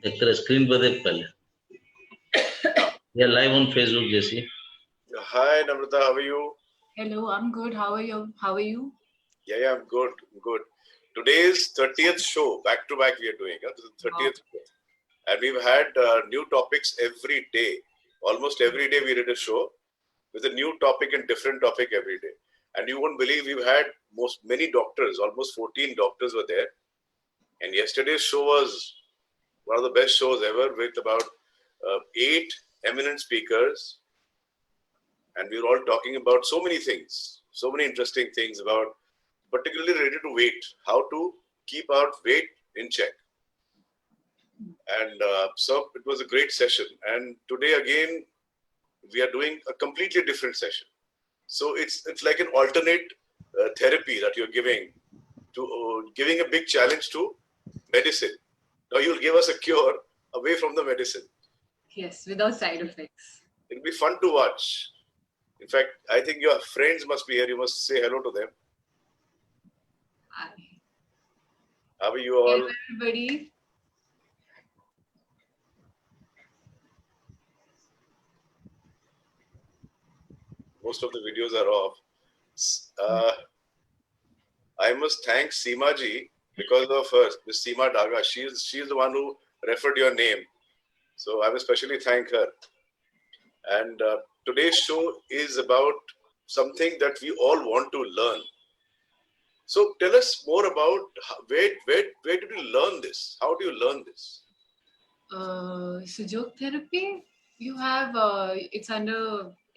देख तेरा स्क्रीन पर देख पहले ये लाइव ऑन फेसबुक जैसी Hi, Namrata. How are you? Hello, I'm good. How are you? How are you? Yeah, I'm good. I'm good. Today's 30th show, back to back, we are doing. This is 30th show. And we've had new topics every day. Almost every day we did a show with a new topic and different topic every day. And you won't believe we've had many doctors, almost 14 doctors were there. And yesterday's show was one of the best shows ever with about 8 eminent speakers. And we were all talking about so many things, so many interesting things about particularly related to weight, how to keep our weight in check. And so it was a great session. And today again, we are doing a completely different session. So it's like an alternate therapy that you're giving to giving a big challenge to medicine. Now you'll give us a cure away from the medicine. Yes, without side effects. It'll be fun to watch. In fact, I think your friends must be here. You must say hello to them. Hi. How are you all? Hello, everybody. Most of the videos are off. I must thank Seema ji because of her, Miss Seema Daga. She's the one who referred your name. So I will especially thank her. And today's show is about something that we all want to learn. So tell us more about where did you learn this? How do you learn this? Sujok therapy, you have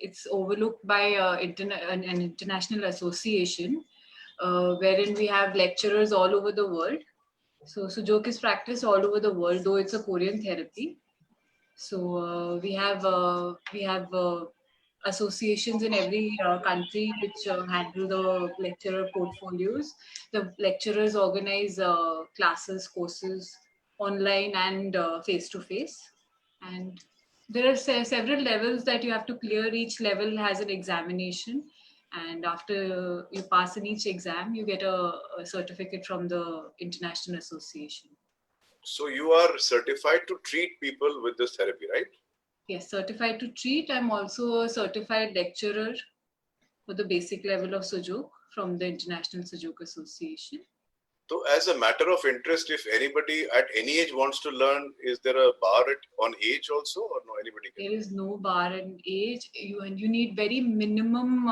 it's overlooked by an international association wherein we have lecturers all over the world. So Sujok is practiced all over the world, though it's a Korean therapy. So we have associations in every country which handle the lecturer portfolios. The lecturers organize classes, courses online and face to face. And there are several levels that you have to clear. Each level has an examination. And after you pass in each exam, you get a certificate from the International Association. So you are certified to treat people with this therapy, right? Yes, certified to treat. I'm also a certified lecturer for the basic level of Sujok from the International Sujok Association. So as a matter of interest, if anybody at any age wants to learn, is there a bar on age also or no, anybody can? There is no bar on age. You need very minimum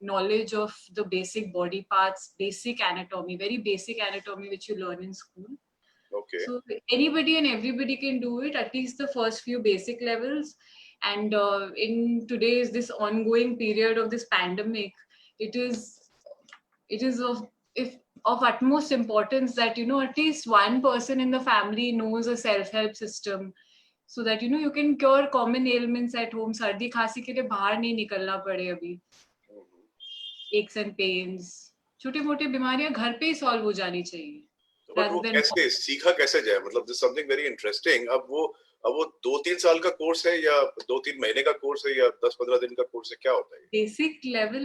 knowledge of the basic body parts, basic anatomy, very basic anatomy which you learn in school. Okay. So anybody and everybody can do it, at least the first few basic levels. And in today's this ongoing period of this pandemic, it is of utmost importance that at least one person in the family knows a self-help system, so that you can cure common ailments at home. सर्दी खांसी के लिए बाहर नहीं निकलना पड़े अभी. Aches and pains, छोटी मोटी बीमारियां घर पे ही सॉल्व हो जानी चाहिए. But वो कैसे सीखा कैसे जाए? मतलब this is something very interesting. अब वो 2-3 साल का कोर्स है या 2-3 महीने का कोर्स है या 10-15 दिन का कोर्स है, क्या होता है?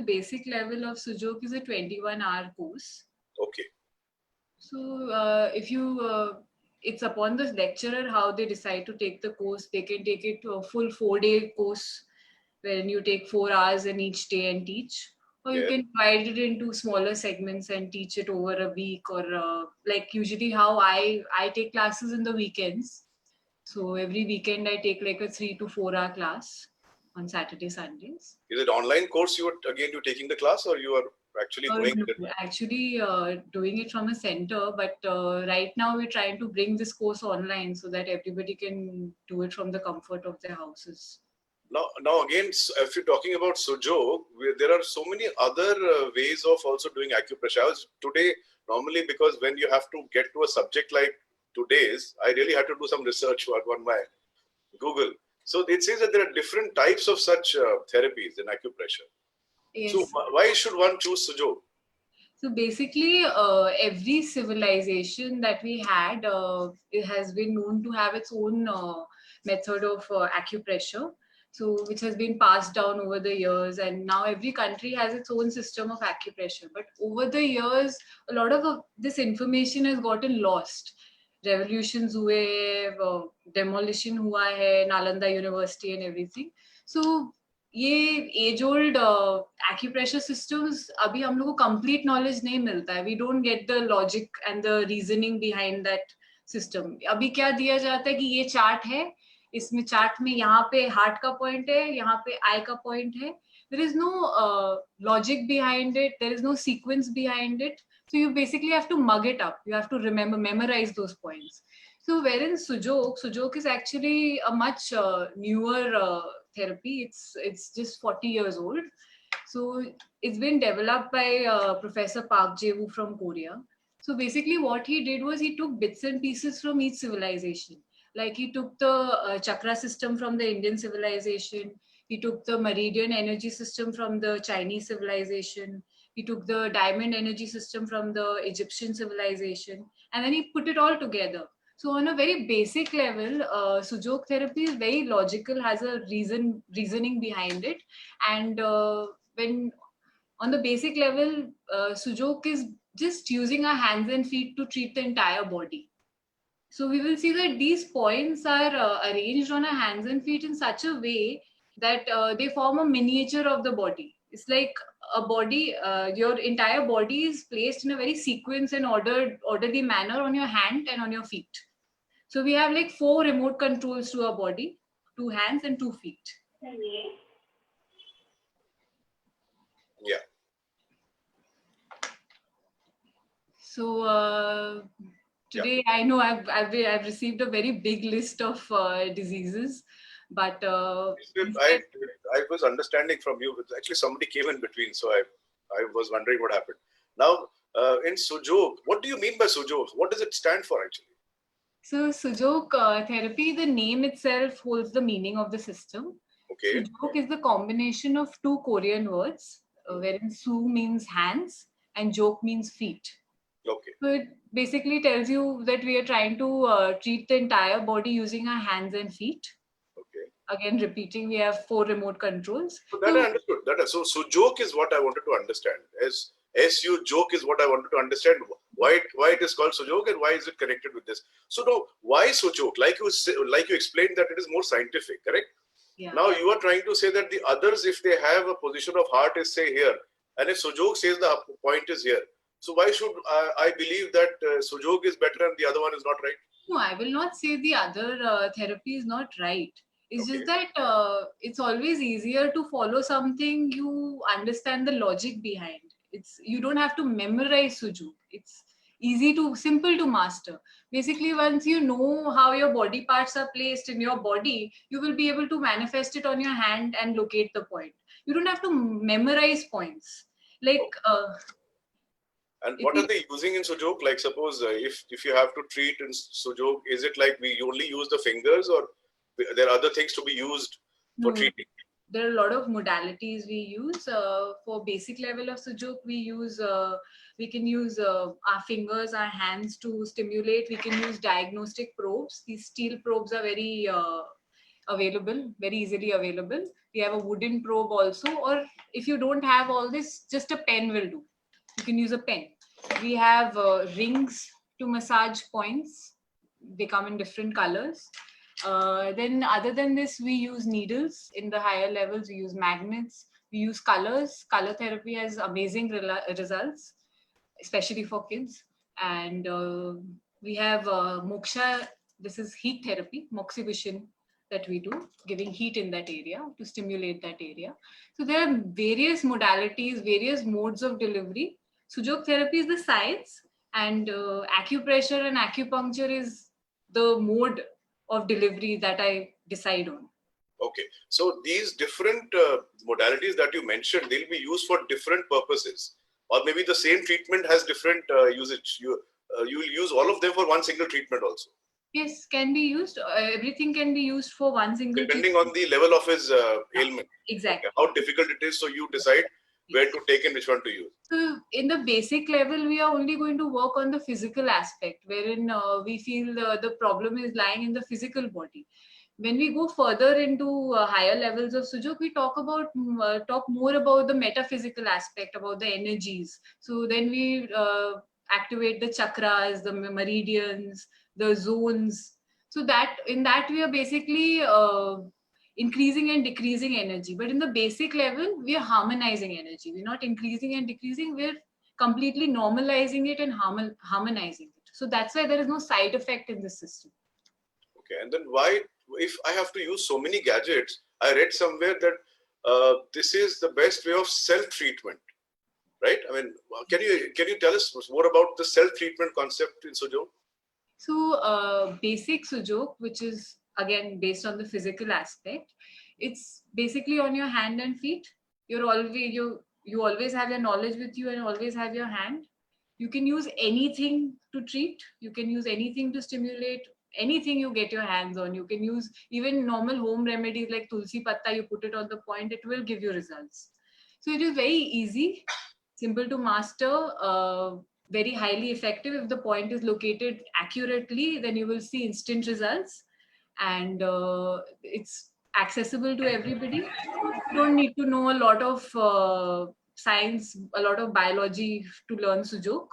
Basic level of Sujok is a 21-hour course. Okay. So if you it's upon the lecturer how they decide to take the course. They can take it to a full 4-day course wherein you take 4 hours in each day and teach, or you can divide it into smaller segments and teach it over a week, or like usually how I take classes in the weekends. So every weekend I take like a 3 to 4 hour class on Saturday, Sundays. Is it online course you're taking the class, or you are actually going? No, actually doing it from a center, but right now we're trying to bring this course online so that everybody can do it from the comfort of their houses. Now again, if you're talking about Sujok, there are so many other ways of also doing acupressure. Today, normally, because when you have to get to a subject like today's, I really had to do some research work on my Google. So it says that there are different types of such therapies in acupressure. Yes. So why should one choose Sujok? So basically, every civilization that we had, it has been known to have its own method of acupressure. So which has been passed down over the years, and now every country has its own system of acupressure. But over the years, a lot of this information has gotten lost. revolutions हुए हैं, demolition हुआ है, Nalanda University and everything. So ये as old acupressure systems अभी हम लोग को complete knowledge नहीं मिलता है. We don't get the logic and the reasoning behind that system. अभी क्या दिया जाता है कि ये चार्ट है, इसमें चार्ट में यहाँ पे हार्ट का पॉइंट है, यहाँ पे आई का पॉइंट है. There is no logic behind it. There is no sequence behind it. So you basically have to mug it up. You have to memorize those points. So wherein Sujok is actually a much newer therapy. It's just 40 years old. So it's been developed by Professor Park Jae-woo from Korea. So basically what he did was he took bits and pieces from each civilization. Like he took the chakra system from the Indian civilization. He took the meridian energy system from the Chinese civilization. He took the diamond energy system from the Egyptian civilization. And then he put it all together. So on a very basic level, Sujok therapy is very logical, has a reasoning behind it. And when on the basic level, Sujok is just using our hands and feet to treat the entire body. So we will see that these points are arranged on our hands and feet in such a way that they form a miniature of the body. It's like a body, your entire body is placed in a very sequence and orderly manner on your hand and on your feet. So we have like 4 remote controls to our body, 2 hands and 2 feet. Yeah. So today I know I've received a very big list of diseases, but I was understanding from you. Actually, somebody came in between, so I was wondering what happened. Now, in Sujok, what do you mean by Sujok? What does it stand for actually? So Sujok therapy, the name itself holds the meaning of the system. Okay. Sujok is the combination of 2 Korean words, wherein Su means hands and Jok means feet. Okay. So it basically tells you that we are trying to treat the entire body using our hands and feet. Okay. Again, repeating, we have 4 remote controls. So that I understood. So Sujok is what I wanted to understand. SU joke is what I wanted to understand. Why it is called Sujok and why is it connected with this? So now, why Sujok? Like you explained that it is more scientific, correct? Yeah. Now you are trying to say that the others, if they have a position of heart, is say here, and if Sujok says the point is here. So why should I believe that Sujok is better and the other one is not right? No, I will not say the other therapy is not right. It's just that it's always easier to follow something you understand the logic behind. You don't have to memorize Sujok. It's simple to master. Basically, once you know how your body parts are placed in your body, you will be able to manifest it on your hand and locate the point. You don't have to memorize points. Like. And what are they using in Sujok? Like suppose if you have to treat in Sujok, is it like we only use the fingers or there are other things to be used for treating? There are a lot of modalities we use. For basic level of Sujok, we can use our fingers, our hands to stimulate. We can use diagnostic probes. These steel probes are very available, very easily available. We have a wooden probe also, or if you don't have all this, just a pen will do. You can use a pen. We have rings to massage points. They come in different colors. Then other than this, we use needles. In the higher levels, we use magnets. We use colors. Color therapy has amazing results, especially for kids. And we have moksha. This is heat therapy, moxibustion that we do, giving heat in that area to stimulate that area. So there are various modalities, various modes of delivery. Sujok therapy is the science, and acupressure and acupuncture is the mode of delivery that I decide on. Okay, so these different modalities that you mentioned, they'll be used for different purposes, or maybe the same treatment has different usage. You will use all of them for one single treatment also. Yes, can be used. Everything can be used for one single depending treatment. On the level of his ailment. Exactly. Okay. How difficult it is, so you decide where to take and which one to use. So in the basic level, we are only going to work on the physical aspect, wherein we feel the problem is lying in the physical body. When we go further into higher levels of Sujok, we talk more about the metaphysical aspect, about the energies. So then we activate the chakras, the meridians. the zones. So that in that we are basically increasing and decreasing energy. But in the basic level, we are harmonizing energy. We're not increasing and decreasing. We're completely normalizing it and harmonizing it. So that's why there is no side effect in this system. Okay, and then why, if I have to use so many gadgets, I read somewhere that this is the best way of self-treatment, right? I mean, can you tell us more about the self-treatment concept in Sujok? So basic Sujok, which is again based on the physical aspect, it's basically on your hand and feet. You always have your knowledge with you and always have your hand. You can use anything to treat. You can use anything to stimulate. Anything you get your hands on. You can use even normal home remedies like tulsi patta. You put it on the point, it will give you results. So it is very easy, simple to master. Very highly effective. If the point is located accurately, then you will see instant results, and it's accessible to everybody. You don't need to know a lot of science, a lot of biology to learn Sujok.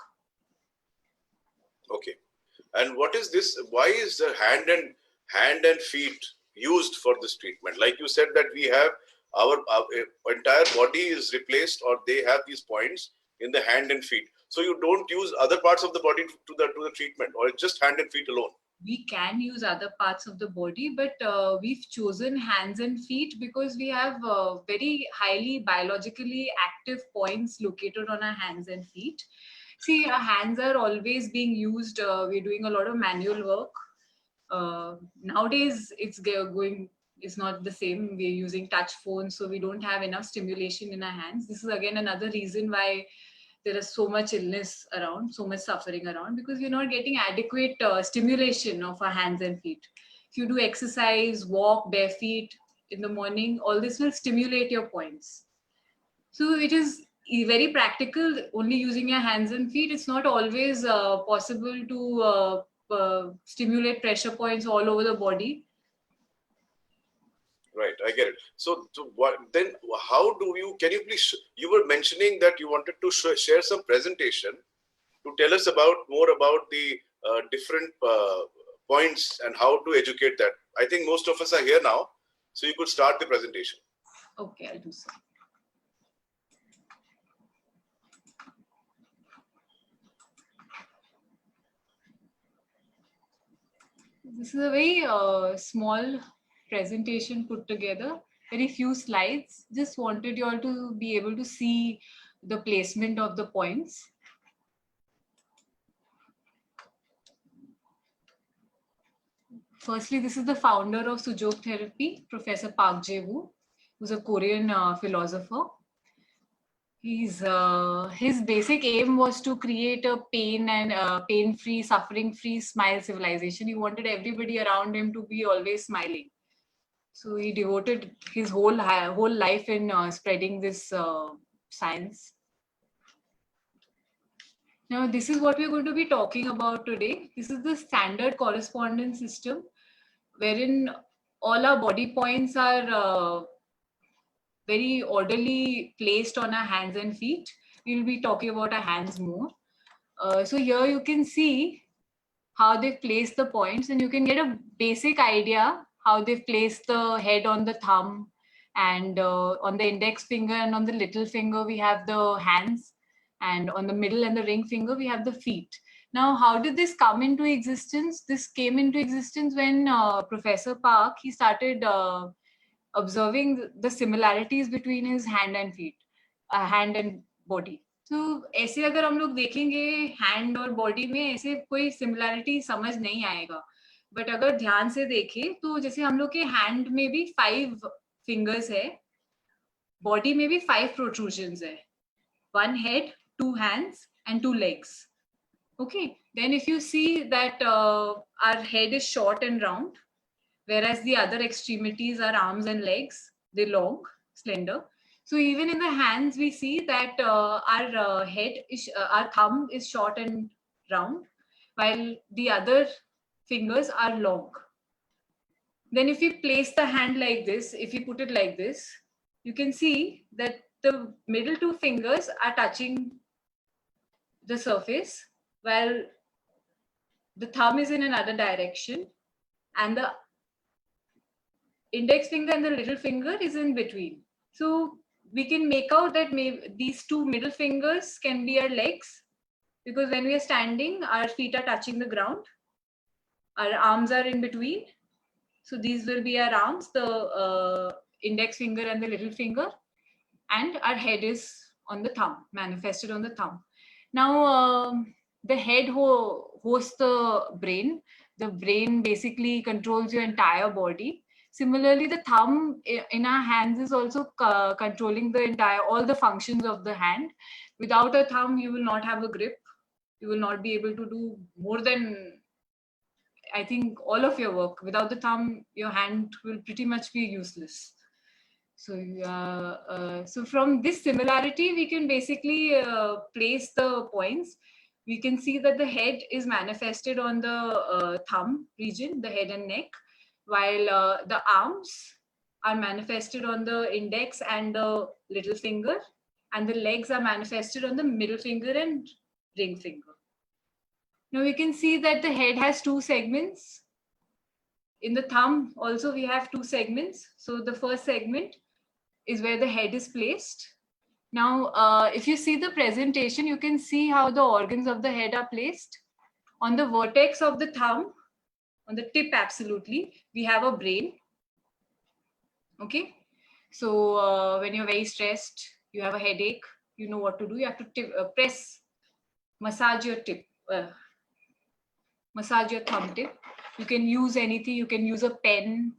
Okay, and what is this? Why is the hand and feet used for this treatment? Like you said that we have our entire body is replaced, or they have these points in the hand and feet. So you don't use other parts of the body to the treatment, or it's just hand and feet alone? We can use other parts of the body, but we've chosen hands and feet because we have very highly biologically active points located on our hands and feet. See, our hands are always being used. We're doing a lot of manual work. Nowadays, it's not the same. We're using touch phones, so we don't have enough stimulation in our hands. This is again another reason why there is so much illness around, so much suffering around, because you're not getting adequate stimulation of our hands and feet. If you do exercise, walk bare feet in the morning, all this will stimulate your points. So it is very practical, only using your hands and feet. It's not always possible to stimulate pressure points all over the body. Right, I get it. So what then? How do you? Can you please? You were mentioning that you wanted to share some presentation to tell us more about the different points and how to educate that. I think most of us are here now, so you could start the presentation. Okay, I'll do so. This is a very small presentation put together, very few slides. Just wanted you all to be able to see the placement of the points. Firstly, this is the founder of Sujok therapy, Professor Park Jae-woo, who's a Korean philosopher. His basic aim was to create a pain-free, suffering-free smile civilization. He wanted everybody around him to be always smiling. So he devoted his whole life in spreading this science. Now, this is what we're going to be talking about today. This is the standard correspondence system, wherein all our body points are very orderly placed on our hands and feet. We'll be talking about our hands more. So here you can see how they've placed the points, and you can get a basic idea how they've placed the head on the thumb, and on the index finger and on the little finger we have the hands, and on the middle and the ring finger we have the feet. Now, how did this come into existence? This came into existence when Professor Park, he started observing the similarities between his hand and feet, hand and body. तो ऐसे अगर हम लोग देखेंगे hand और body में ऐसे कोई सिमिलैरिटी समझ नहीं आएगा, बट अगर ध्यान से देखें तो जैसे हम लोग के हैंड में भी 5 फिंगर्स है, बॉडी में भी 5 प्रोट्रूजन्स है, 1 head, 2 hands and 2 legs. Okay, then if you see that our head is short and round, whereas the other extremities are arms and legs, they're long, slender. So even in the hands, we see that our thumb is short and round, while the other fingers are long. Then if you place the hand like this, if you put it like this, you can see that the middle 2 fingers are touching the surface, while the thumb is in another direction, and the index finger and the little finger is in between. So we can make out that maybe these two middle fingers can be our legs, because when we are standing, our feet are touching the ground, our arms are in between. So these will be our arms, the index finger and the little finger, and our head is on the thumb, manifested on the thumb. Now, the head hosts the brain. The brain basically controls your entire body. Similarly, the thumb in our hands is also controlling all the functions of the hand. Without a thumb, you will not have a grip. You will not be able to do more than, I think, all of your work. Without the thumb, your hand will pretty much be useless. So from this similarity, we can basically place the points. We can see that the head is manifested on the thumb region, the head and neck, while the arms are manifested on the index and the little finger, and the legs are manifested on the middle finger and ring finger. Now we can see that the head has two segments. In the thumb also we have two segments. So the first segment is where the head is placed. Now, if you see the presentation, you can see how the organs of the head are placed. On the vertex of the thumb, on the tip absolutely, we have a brain. Okay. So when you're very stressed, you have a headache, you know what to do. You have to massage your tip, massage your thumb tip. You can use anything. You can use a pen,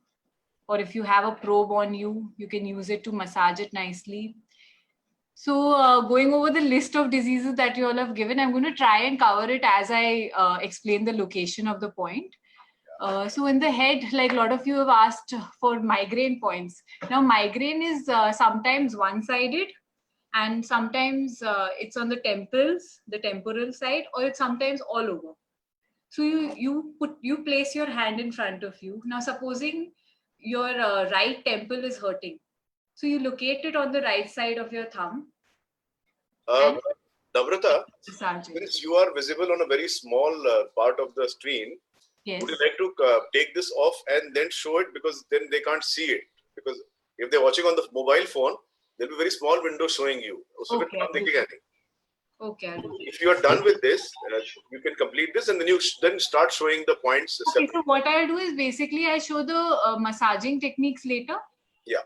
or if you have a probe on you, you can use it to massage it nicely. So going over the list of diseases that you all have given, I'm going to try and cover it as I explain the location of the point. So in the head, like a lot of you have asked for migraine points. Now migraine is sometimes one-sided, and sometimes it's on the temples, the temporal side, or it's sometimes all over. So you place your hand in front of you. Now supposing your right temple is hurting, so you locate it on the right side of your thumb. Namrata, since you are visible on a very small part of the screen, yes, would you like to take this off and then show it, because then they can't see it? Because if they're watching on the mobile phone, there'll be a very small window showing you. Okay. Okay. If you are done with this, you can complete this, and then you then start showing the points. Okay, so what I'll do is basically I show the massaging techniques later. Yeah.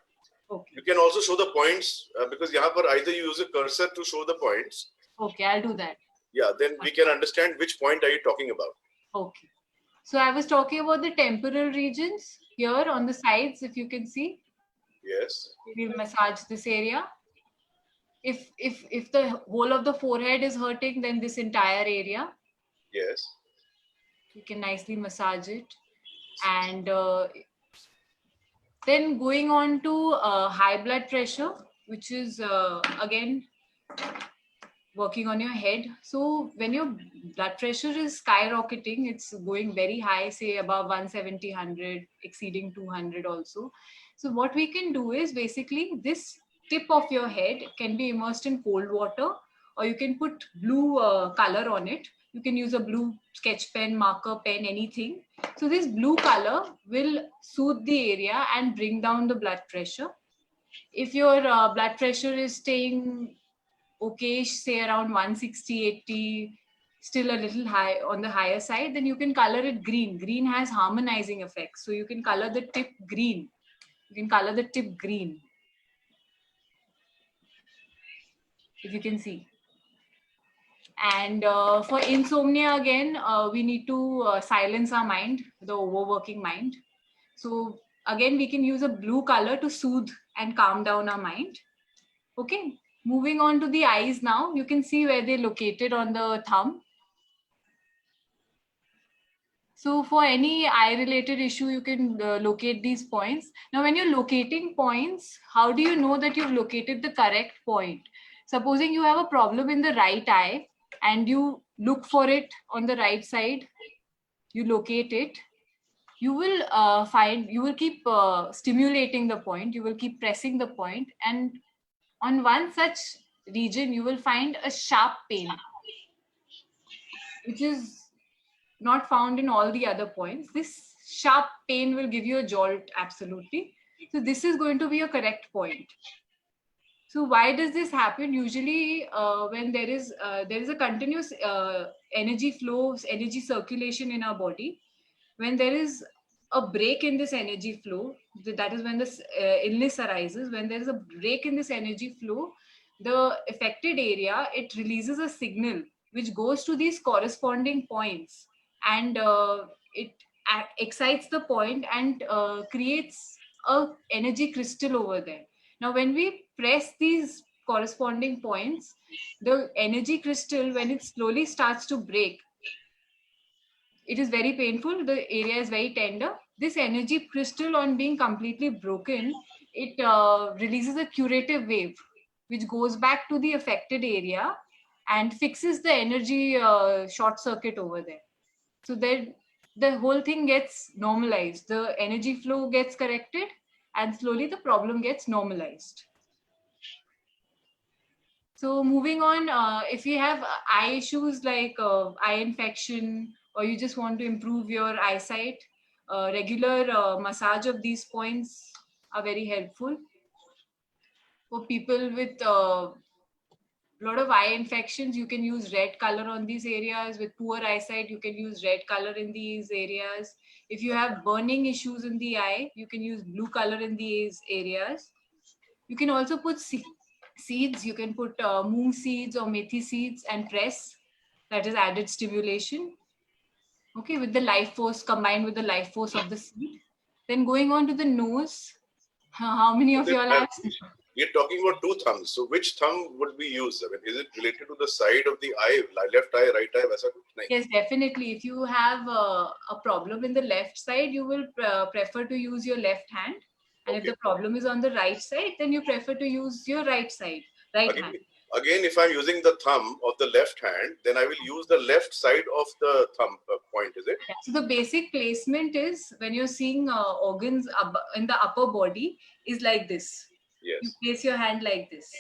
Okay. You can also show the points because either you use a cursor to show the points. Okay, I'll do that. Yeah, then we can understand which point are you talking about. Okay. So I was talking about the temporal regions here on the sides, if you can see. Yes. We'll massage this area. If the whole of the forehead is hurting, then this entire area. Yes. You can nicely massage it. And then going on to high blood pressure, which is again working on your head. So when your blood pressure is skyrocketing, it's going very high, say above 170, 100, exceeding 200 also. So what we can do is basically this tip of your head can be immersed in cold water, or you can put blue color on it. You can use a blue sketch pen, marker pen, anything. So this blue color will soothe the area and bring down the blood pressure. If your blood pressure is staying okay, say around 160, 80, still a little high on the higher side, then you can color it green. Green has harmonizing effects. So you can color the tip green. You can color the tip green, if you can see. And for insomnia, again, we need to silence our mind, the overworking mind. So again, we can use a blue color to soothe and calm down our mind. Okay, moving on to the eyes now. You can see where they're located on the thumb. So for any eye-related issue, you can locate these points. Now, when you're locating points, how do you know that you've located the correct point? Supposing you have a problem in the right eye and you look for it on the right side, you locate it, you will keep stimulating the point, you will keep pressing the point, and on one such region, you will find a sharp pain, which is not found in all the other points. This sharp pain will give you a jolt, absolutely. So this is going to be a correct point. So why does this happen? Usually when there is a continuous energy flow, energy circulation in our body, when there is a break in this energy flow, that is when this illness arises. When there is a break in this energy flow, the affected area, it releases a signal which goes to these corresponding points, and it excites the point and creates a energy crystal over there. Now when we press these corresponding points, the energy crystal, when it slowly starts to break, it is very painful. The area is very tender. This energy crystal, on being completely broken, it releases a curative wave, which goes back to the affected area and fixes the energy short circuit over there. So then the whole thing gets normalized. The energy flow gets corrected, and slowly the problem gets normalized. So moving on, if you have eye issues like eye infection, or you just want to improve your eyesight, regular massage of these points are very helpful. For people with a lot of eye infections, you can use red color on these areas. With poor eyesight, you can use red color in these areas. If you have burning issues in the eye, you can use blue color in these areas. You can also put seeds. You can put moong seeds or methi seeds and press. That is added stimulation. Okay, with the life force, combined with the life force of the seed. Then going on to the nose. How many of you all have? We're talking about two thumbs. So which thumb would be used? I mean, is it related to the side of the eye, left eye, right eye? वैसा कुछ नहीं? Yes, definitely. If you have a problem in the left side, you will prefer to use your left hand. And if the problem is on the right side, then you prefer to use your right side, hand. Again, if I'm using the thumb of the left hand, then I will use the left side of the thumb point, is it? Yeah. So the basic placement is, when you're seeing organs in the upper body, is like this. Yes. You place your hand like this.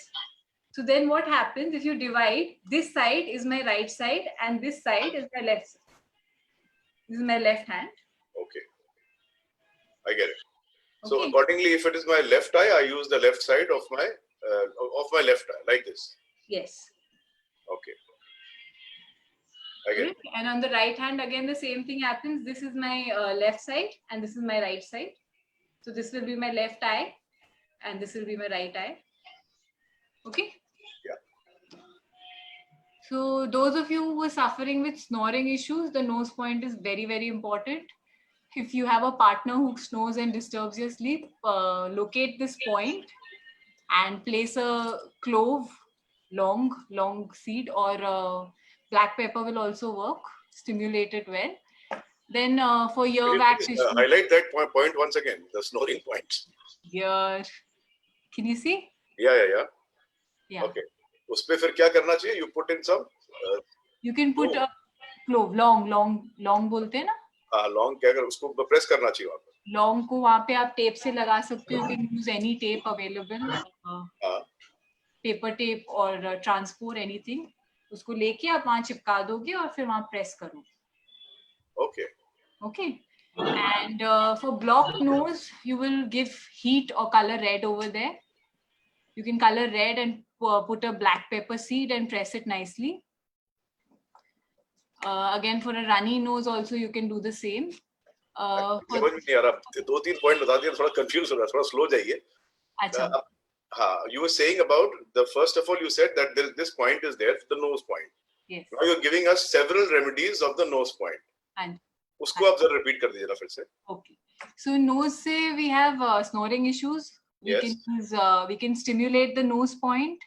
So then what happens if you divide, this side is my right side and this side is my left side. This is my left hand. Okay. I get it. Okay. So accordingly, if it is my left eye, I use the left side of my left eye, like this. Yes. Okay. I get it. And on the right hand, again, the same thing happens. This is my left side and this is my right side. So this will be my left eye and this will be my right eye. Okay. Yeah. So those of you who are suffering with snoring issues, the nose point is very, very important. If you have a partner who snores and disturbs your sleep, locate this point and place a clove, long seed, or black pepper will also work, stimulate it well. Then for earwax issues, highlight that point once again, the snoring point. Here, can you see? Yeah. Okay. उस पे फिर क्या करना चाहिए? You put in some. You can put a clove, long बोलते हैं ना? Long क्या कर उसको press करना चाहिए वहाँ पे. Long को वहाँ पे आप टेप से लगा सकते हो. You can use any tape available, paper tape or transport, anything. उसको लेके आप वहाँ चिपका दोगे और फिर वहाँ press करो. Okay. And for blocked nose, you will give heat or color red over there. You can color red and put a black pepper seed and press it nicely. Again, for a runny nose also, you can do the same. समझ नहीं आ रहा. 2-3 point बता दिए, थोड़ा confuse हो रहा है, थोड़ा स्लो जाइए. अच्छा. You were saying about the first of all, you said that this point is there, the nose point. Yes. Now you're giving us several remedies of the nose point. And उसको आप जरा repeat कर दीजिए ना फिर से. Okay. So nose से we have snoring issues. We can stimulate the nose point.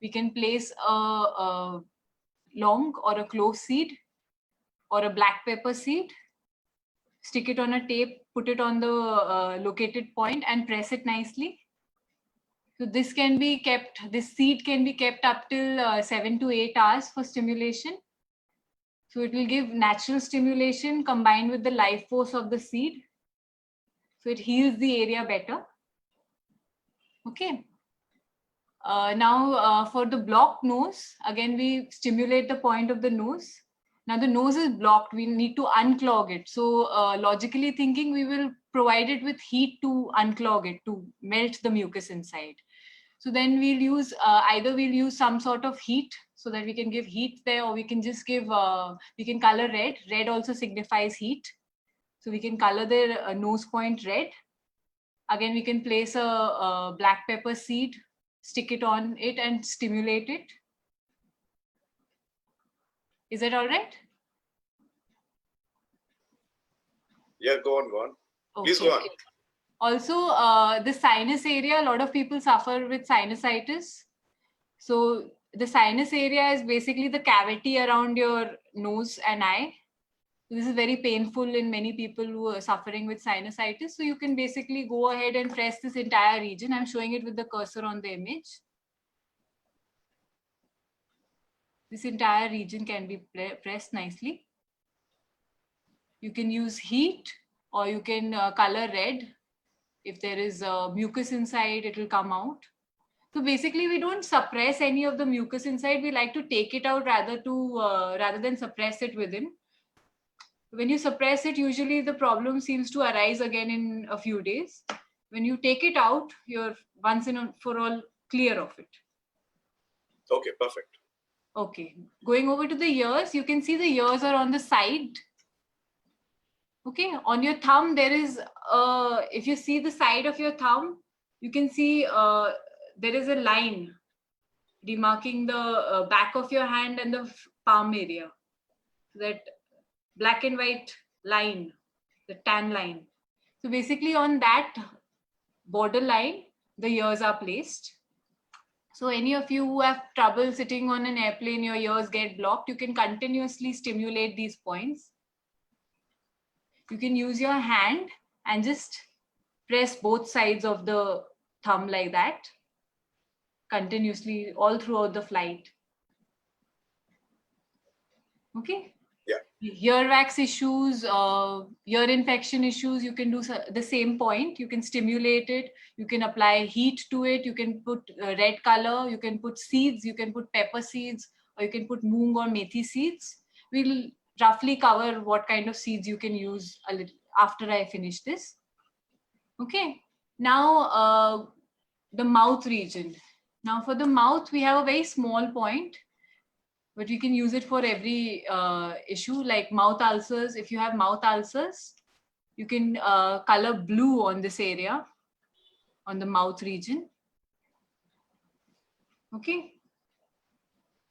We can place a long or a clove seed or a black pepper seed. Stick it on a tape, put it on the located point and press it nicely. So this seed can be kept up till 7 to 8 hours for stimulation. So it will give natural stimulation combined with the life force of the seed. So it heals the area better. Okay. Now for the blocked nose, again we stimulate the point of the nose Now the nose is blocked, we need to unclog it. So logically thinking, we will provide it with heat to unclog it, to melt the mucus inside. So then we'll use, either we'll use some sort of heat so that we can give heat there, or we can just give, we can color red. Red also signifies heat. So we can color the nose point red. Again, we can place a black pepper seed, stick it on it and stimulate it. Is that all right? Yeah, go on, go on. Please Okay. go on. Also, the sinus area, a lot of people suffer with sinusitis. So the sinus area is basically the cavity around your nose and eye. This is very painful in many people who are suffering with sinusitis. So you can basically go ahead and press this entire region. I'm showing it with the cursor on the image. This entire region can be pressed nicely. You can use heat, or you can color red. If there is mucus inside, it will come out. So basically, we don't suppress any of the mucus inside. We like to take it out rather than suppress it within. When you suppress it, usually the problem seems to arise again in a few days. When you take it out, you're once and for all clear of it. Okay, perfect. Okay, going over to the ears, you can see the ears are on the side. Okay, on your thumb, there is, if you see the side of your thumb, you can see there is a line demarking the back of your hand and the palm area. That black and white line, the tan line. So basically on that border line, the ears are placed. So any of you who have trouble sitting on an airplane, your ears get blocked, you can continuously stimulate these points. You can use your hand and just press both sides of the thumb like that, continuously all throughout the flight. Okay. Earwax issues, ear infection issues, you can do the same point. You can stimulate it, you can apply heat to it, you can put red color, you can put seeds, you can put pepper seeds, or you can put moong or methi seeds. We'll roughly cover what kind of seeds you can use a little after I finish this. Okay, now the mouth region. Now for the mouth, we have a very small point, but you can use it for every issue, like mouth ulcers. If you have mouth ulcers, you can color blue on this area, on the mouth region. Okay.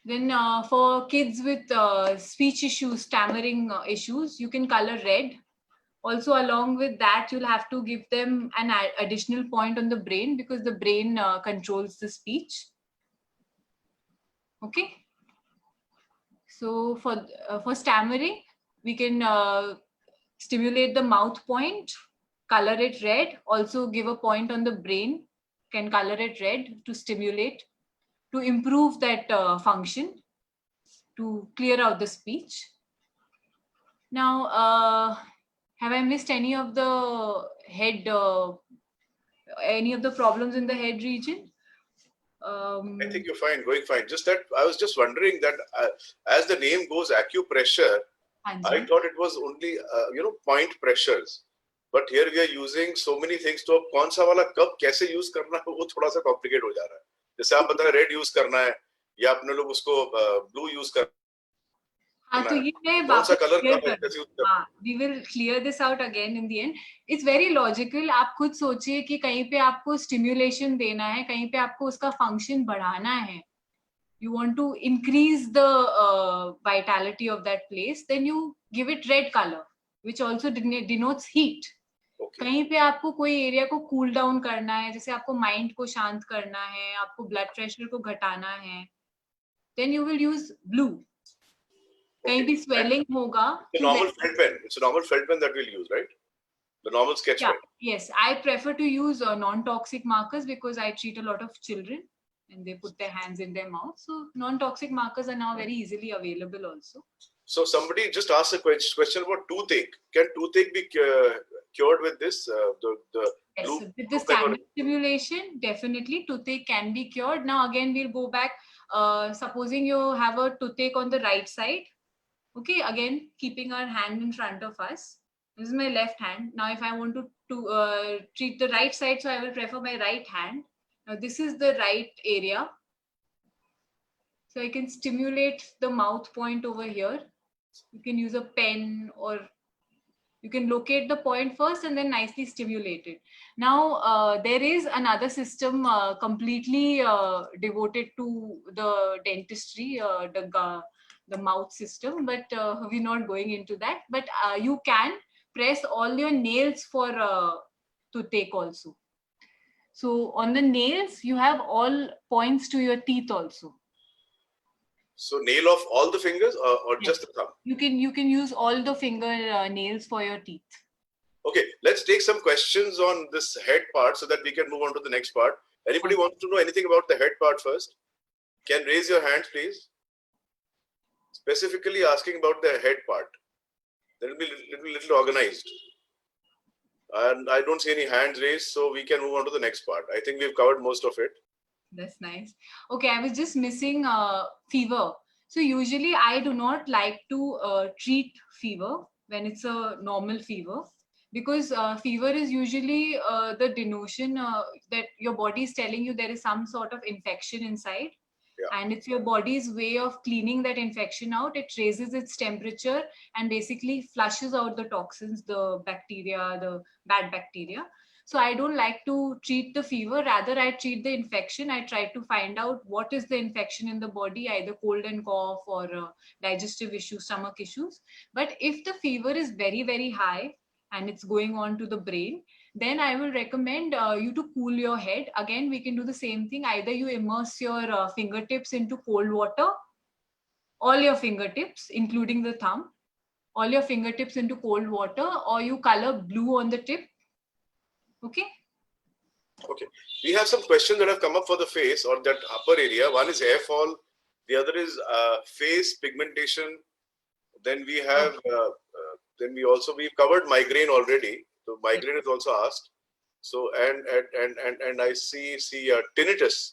Then for kids with speech issues, stammering issues, you can color red. Also, along with that, you'll have to give them an additional point on the brain, because the brain controls the speech. Okay. So for stammering, we can stimulate the mouth point, color it red, also give a point on the brain, can color it red to stimulate, to improve that function, to clear out the speech. Now, have I missed any of the head, any of the problems in the head region? I think you're fine, going fine. Just that I was just wondering that as the name goes, acupressure, I thought it was only point pressures, but here we are using so many things. तो अब कौन सा वाला कब कैसे use करना है वो थोड़ा सा complicated हो जा रहा है. जैसे आप बता रहे red use करना है या अपने लोग उसको blue use करना है. हाँ, तो ये मैं वापस we will clear this out again in the end. It's very logical. आप खुद सोचिए कि कहीं पे आपको stimulation देना है, कहीं पे आपको उसका function बढ़ाना है. You want to increase the vitality of that place, then you give it red color, which also denotes heat. Okay. कहीं पे आपको कोई एरिया को कूल डाउन करना है, जैसे आपको माइंड को शांत करना है, आपको ब्लड प्रेशर को घटाना है, then you will use blue. कहीं भी swelling होगा. It's a normal felt pen. It's a normal felt pen that we'll use, right? The normal sketch pen. Yes, I prefer to use non-toxic markers because I treat a lot of children and they put their hands in their mouth. So non-toxic markers are now very easily available also. So somebody just asked a question about toothache. Can toothache be cured with this? Yes, with the standard stimulation, definitely toothache can be cured. Now again, we'll go back. Supposing you have a toothache on the right side. Okay, again, keeping our hand in front of us. This is my left hand. Now, if I want to treat the right side, so I will prefer my right hand. Now, this is the right area. So I can stimulate the mouth point over here. You can use a pen, or you can locate the point first and then nicely stimulate it. Now, there is another system completely devoted to the dentistry, the mouth system, but we're not going into that. But you can press all your nails for to take also. So on the nails, you have all points to your teeth also. So nail off all the fingers or Yes. just the thumb? You can use all the finger nails for your teeth. Okay, let's take some questions on this head part so that we can move on to the next part. Anybody wants to know anything about the head part first? Can raise your hands, please. Specifically asking about the head part. That will be little organized. And I don't see any hands raised, so we can move on to the next part. I think we've covered most of it. That's nice. Okay, I was just missing fever. So usually I do not like to treat fever when it's a normal fever, because fever is usually the denotion that your body is telling you there is some sort of infection inside. Yeah. And it's your body's way of cleaning that infection out. It raises its temperature and basically flushes out the toxins, the bacteria, the bad bacteria. So I don't like to treat the fever. Rather, I treat the infection. I try to find out what is the infection in the body, either cold and cough or digestive issues, stomach issues. But if the fever is very, very high and it's going on to the brain, then I will recommend you to cool your head. Again, we can do the same thing. Either you immerse your fingertips into cold water, all your fingertips, including the thumb, all your fingertips into cold water, or you color blue on the tip. Okay. Okay. We have some questions that have come up for the face or that upper area. One is hair fall. The other is face pigmentation. Then we have, we've covered migraine already. So migraine is also asked. So, and I see tinnitus.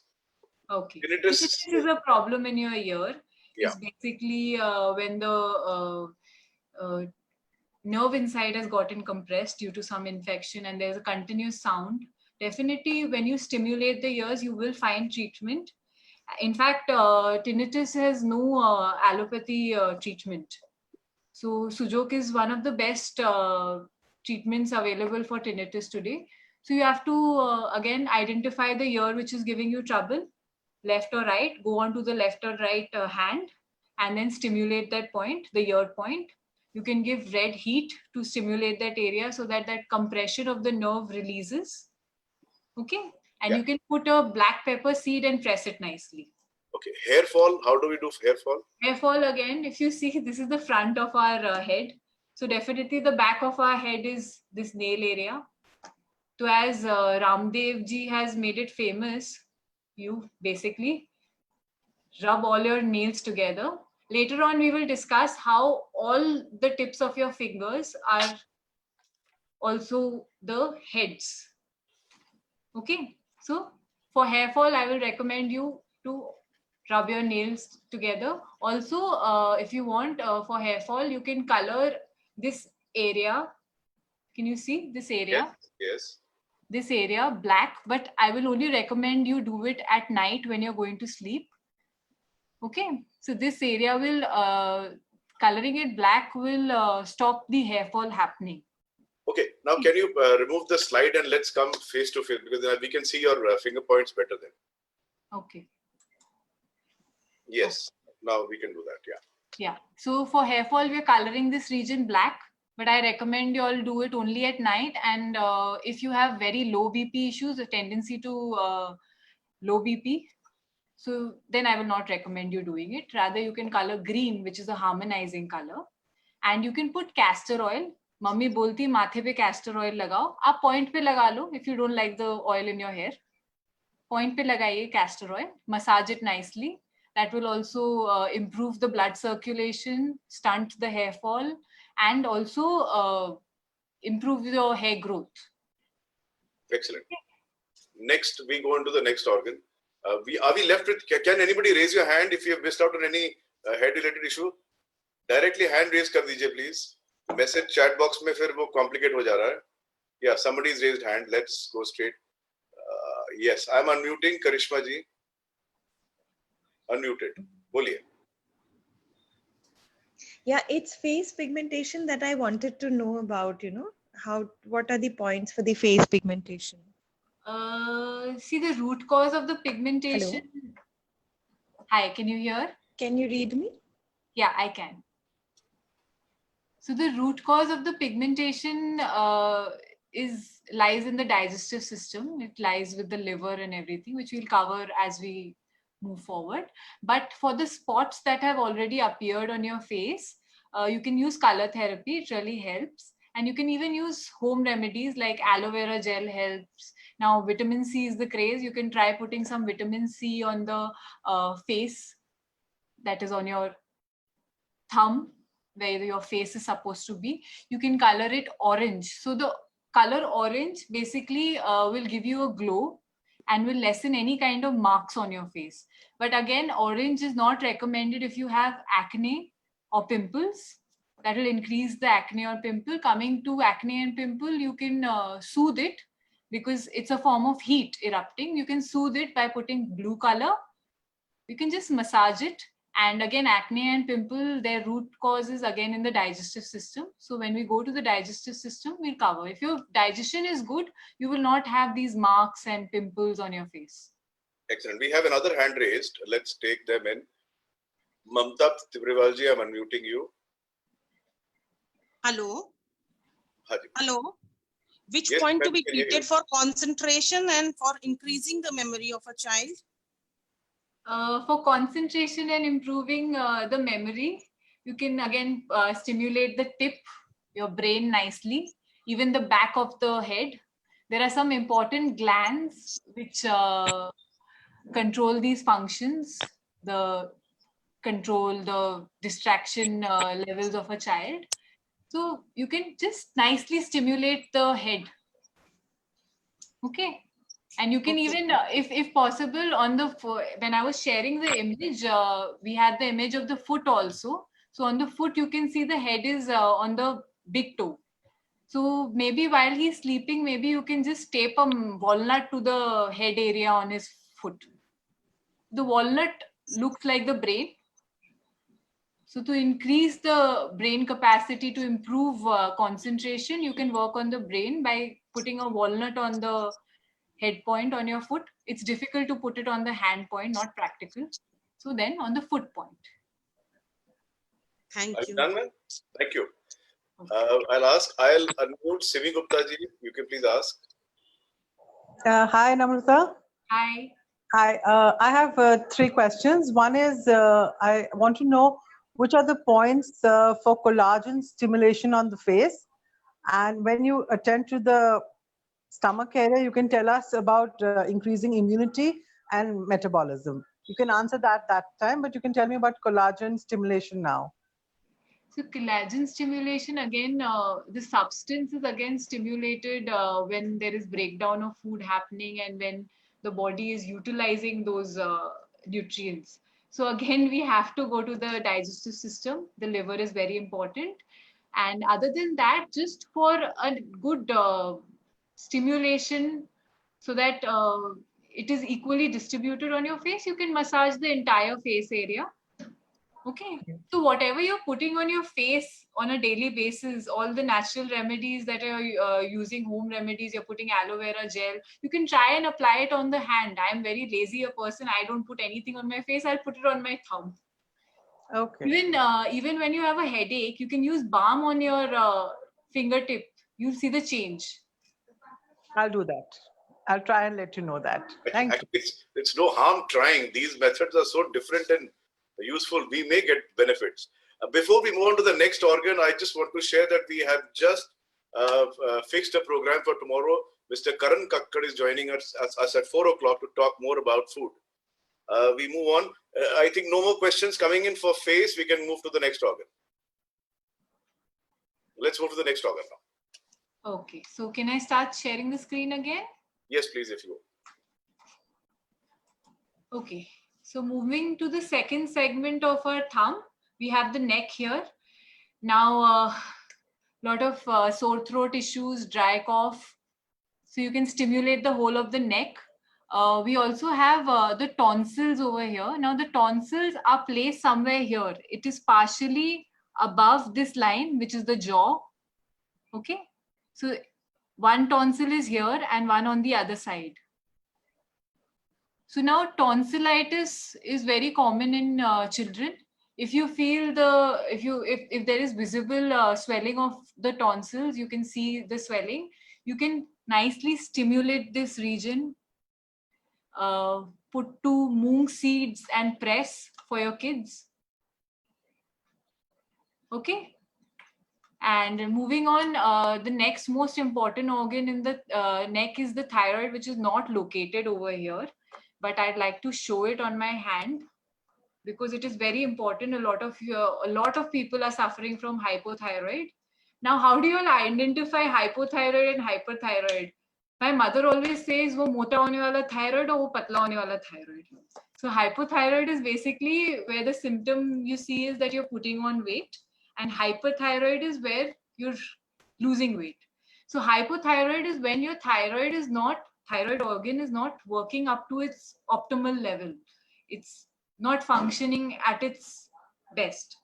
Okay. Tinnitus. This is a problem in your ear. Yeah. It's basically when the nerve inside has gotten compressed due to some infection and there's a continuous sound. Definitely, when you stimulate the ears, you will find treatment. In fact, tinnitus has no allopathy treatment. So Sujok is one of the best treatments available for tinnitus today. So you have to, again, identify the ear which is giving you trouble, left or right, go on to the left or right hand, and then stimulate that point, the ear point. You can give red heat to stimulate that area so that that compression of the nerve releases. Okay. And you can put a black pepper seed and press it nicely. Okay. Hair fall. How do we do hair fall? Hair fall, again, if you see, this is the front of our head. So definitely the back of our head is this nail area. So as Ramdev ji has made it famous, you basically rub all your nails together. Later on, we will discuss how all the tips of your fingers are also the heads. Okay. So for hair fall, I will recommend you to rub your nails together. Also, if you want for hair fall, you can color this area. Can you see this area? Yes. This area black, but I will only recommend you do it at night when you're going to sleep. Okay, so this area will, coloring it black will stop the hair fall happening. Okay, now can you remove the slide and let's come face to face, because we can see your finger points better then. Okay. Yes, now we can do that, yeah. Yeah, so for hair fall, we're coloring this region black, but I recommend you all do it only at night. And if you have very low BP issues, a tendency to low BP, so then I will not recommend you doing it. Rather, you can color green, which is a harmonizing color. And you can put castor oil. Mummy bolti mathe pe castor oil lagao. Aap point pe laga lo if you don't like the oil in your hair. Point pe lagaiye castor oil. Massage it nicely. That will also improve the blood circulation, stunt the hair fall, and also improve your hair growth. Excellent. Next, we go into the next organ. Are we left with, can anybody raise your hand if you have missed out on any head related issue? Directly hand raise कर दीजिए please. Message chat box में फिर वो complicate हो जा रहा है. या somebody is raised hand. Let's go straight. Yes, I'm unmuting. Karishma ji, unmuted. बोलिए. Yeah, it's face pigmentation that I wanted to know about, what are the points for the face pigmentation? See, the root cause of the pigmentation. Hi, can you hear? Can you read me? Yeah, I can. So the root cause of the pigmentation lies in the digestive system. It lies with the liver and everything, which we'll cover as we move forward. But for the spots that have already appeared on your face, you can use color therapy. It really helps. And you can even use home remedies like aloe vera gel helps. Now, vitamin C is the craze. You can try putting some vitamin C on the face, that is on your thumb, where your face is supposed to be. You can color it orange. So the color orange basically will give you a glow and will lessen any kind of marks on your face. But again, orange is not recommended if you have acne or pimples. That will increase the acne or pimple. Coming to acne and pimple, you can soothe it because it's a form of heat erupting. You can soothe it by putting blue color. You can just massage it. And again, acne and pimple, their root cause is again in the digestive system. So when we go to the digestive system, we'll cover. If your digestion is good, you will not have these marks and pimples on your face. Excellent. We have another hand raised. Let's take them in. Mamta Tibriwalji, I'm unmuting you. Hello. Haji. Hello. Which Yes, point to ma'am, be can you hear treated me? for concentration and for increasing the memory of a child? For concentration and improving the memory, you can again stimulate the tip, your brain nicely, even the back of the head. There are some important glands which control these functions, control the distraction levels of a child. So you can just nicely stimulate the head. Okay. And you can Okay. even, if possible, when I was sharing the image, we had the image of the foot also. So on the foot, you can see the head is on the big toe. So maybe while he's sleeping, maybe you can just tape a walnut to the head area on his foot. The walnut looks like the brain. So to increase the brain capacity, to improve concentration, you can work on the brain by putting a walnut on the head point on your foot. It's difficult to put it on the hand point, not practical. So then on the foot point. Thank Are you you. done, ma'am? Thank you. I'll unmute Simi Gupta ji. You can please ask. Hi, Namrata. Hi. Hi. I have 3 questions. One is I want to know which are the points for collagen stimulation on the face. And when you attend to the stomach area, you can tell us about increasing immunity and metabolism. You can answer that time, but you can tell me about collagen stimulation now. So collagen stimulation, again, the substance is again stimulated when there is breakdown of food happening and when the body is utilizing those nutrients. So again, we have to go to the digestive system. The liver is very important. And other than that, just for a good stimulation so that it is equally distributed on your face, you can massage the entire face area. Okay. So whatever you're putting on your face on a daily basis, all the natural remedies that are using home remedies, you're putting aloe vera gel, you can try and apply it on the hand. I'm very lazy a person. I don't put anything on my face. I'll put it on my thumb. Okay. Even when you have a headache, you can use balm on your fingertip. You'll see the change. I'll do that. I'll try and let you know that. Thank you. Actually, it's no harm trying. These methods are so different and useful. We may get benefits. Before we move on to the next organ, I just want to share that we have just fixed a program for tomorrow. Mr. Karan Kakkad is joining us at 4 o'clock to talk more about food. We move on. I think no more questions coming in for face. We can move to the next organ. Let's move to the next organ now. Okay. So can I start sharing the screen again? Yes, please, if you will. Okay. So moving to the second segment of our thumb, we have the neck here. Now, lot of sore throat issues, dry cough. So you can stimulate the whole of the neck. We also have the tonsils over here. Now the tonsils are placed somewhere here. It is partially above this line, which is the jaw. Okay. So one tonsil is here and one on the other side. So now tonsillitis is very common in children. If you feel if there is visible swelling of the tonsils, you can see the swelling. You can nicely stimulate this region. Put 2 moong seeds and press for your kids. Okay. And moving on, the next most important organ in the neck is the thyroid, which is not located over here, but I'd like to show it on my hand because it is very important. A lot of people are suffering from hypothyroid. Now, how do you all identify hypothyroid and hyperthyroid? My mother always says, "वो मोटा होने वाला thyroid और वो पतला होने वाला thyroid." So hypothyroid is basically where the symptom you see is that you're putting on weight, and hyperthyroid is where you're losing weight. So hypothyroid is when your thyroid organ is not working up to its optimal level. It's not functioning at its best.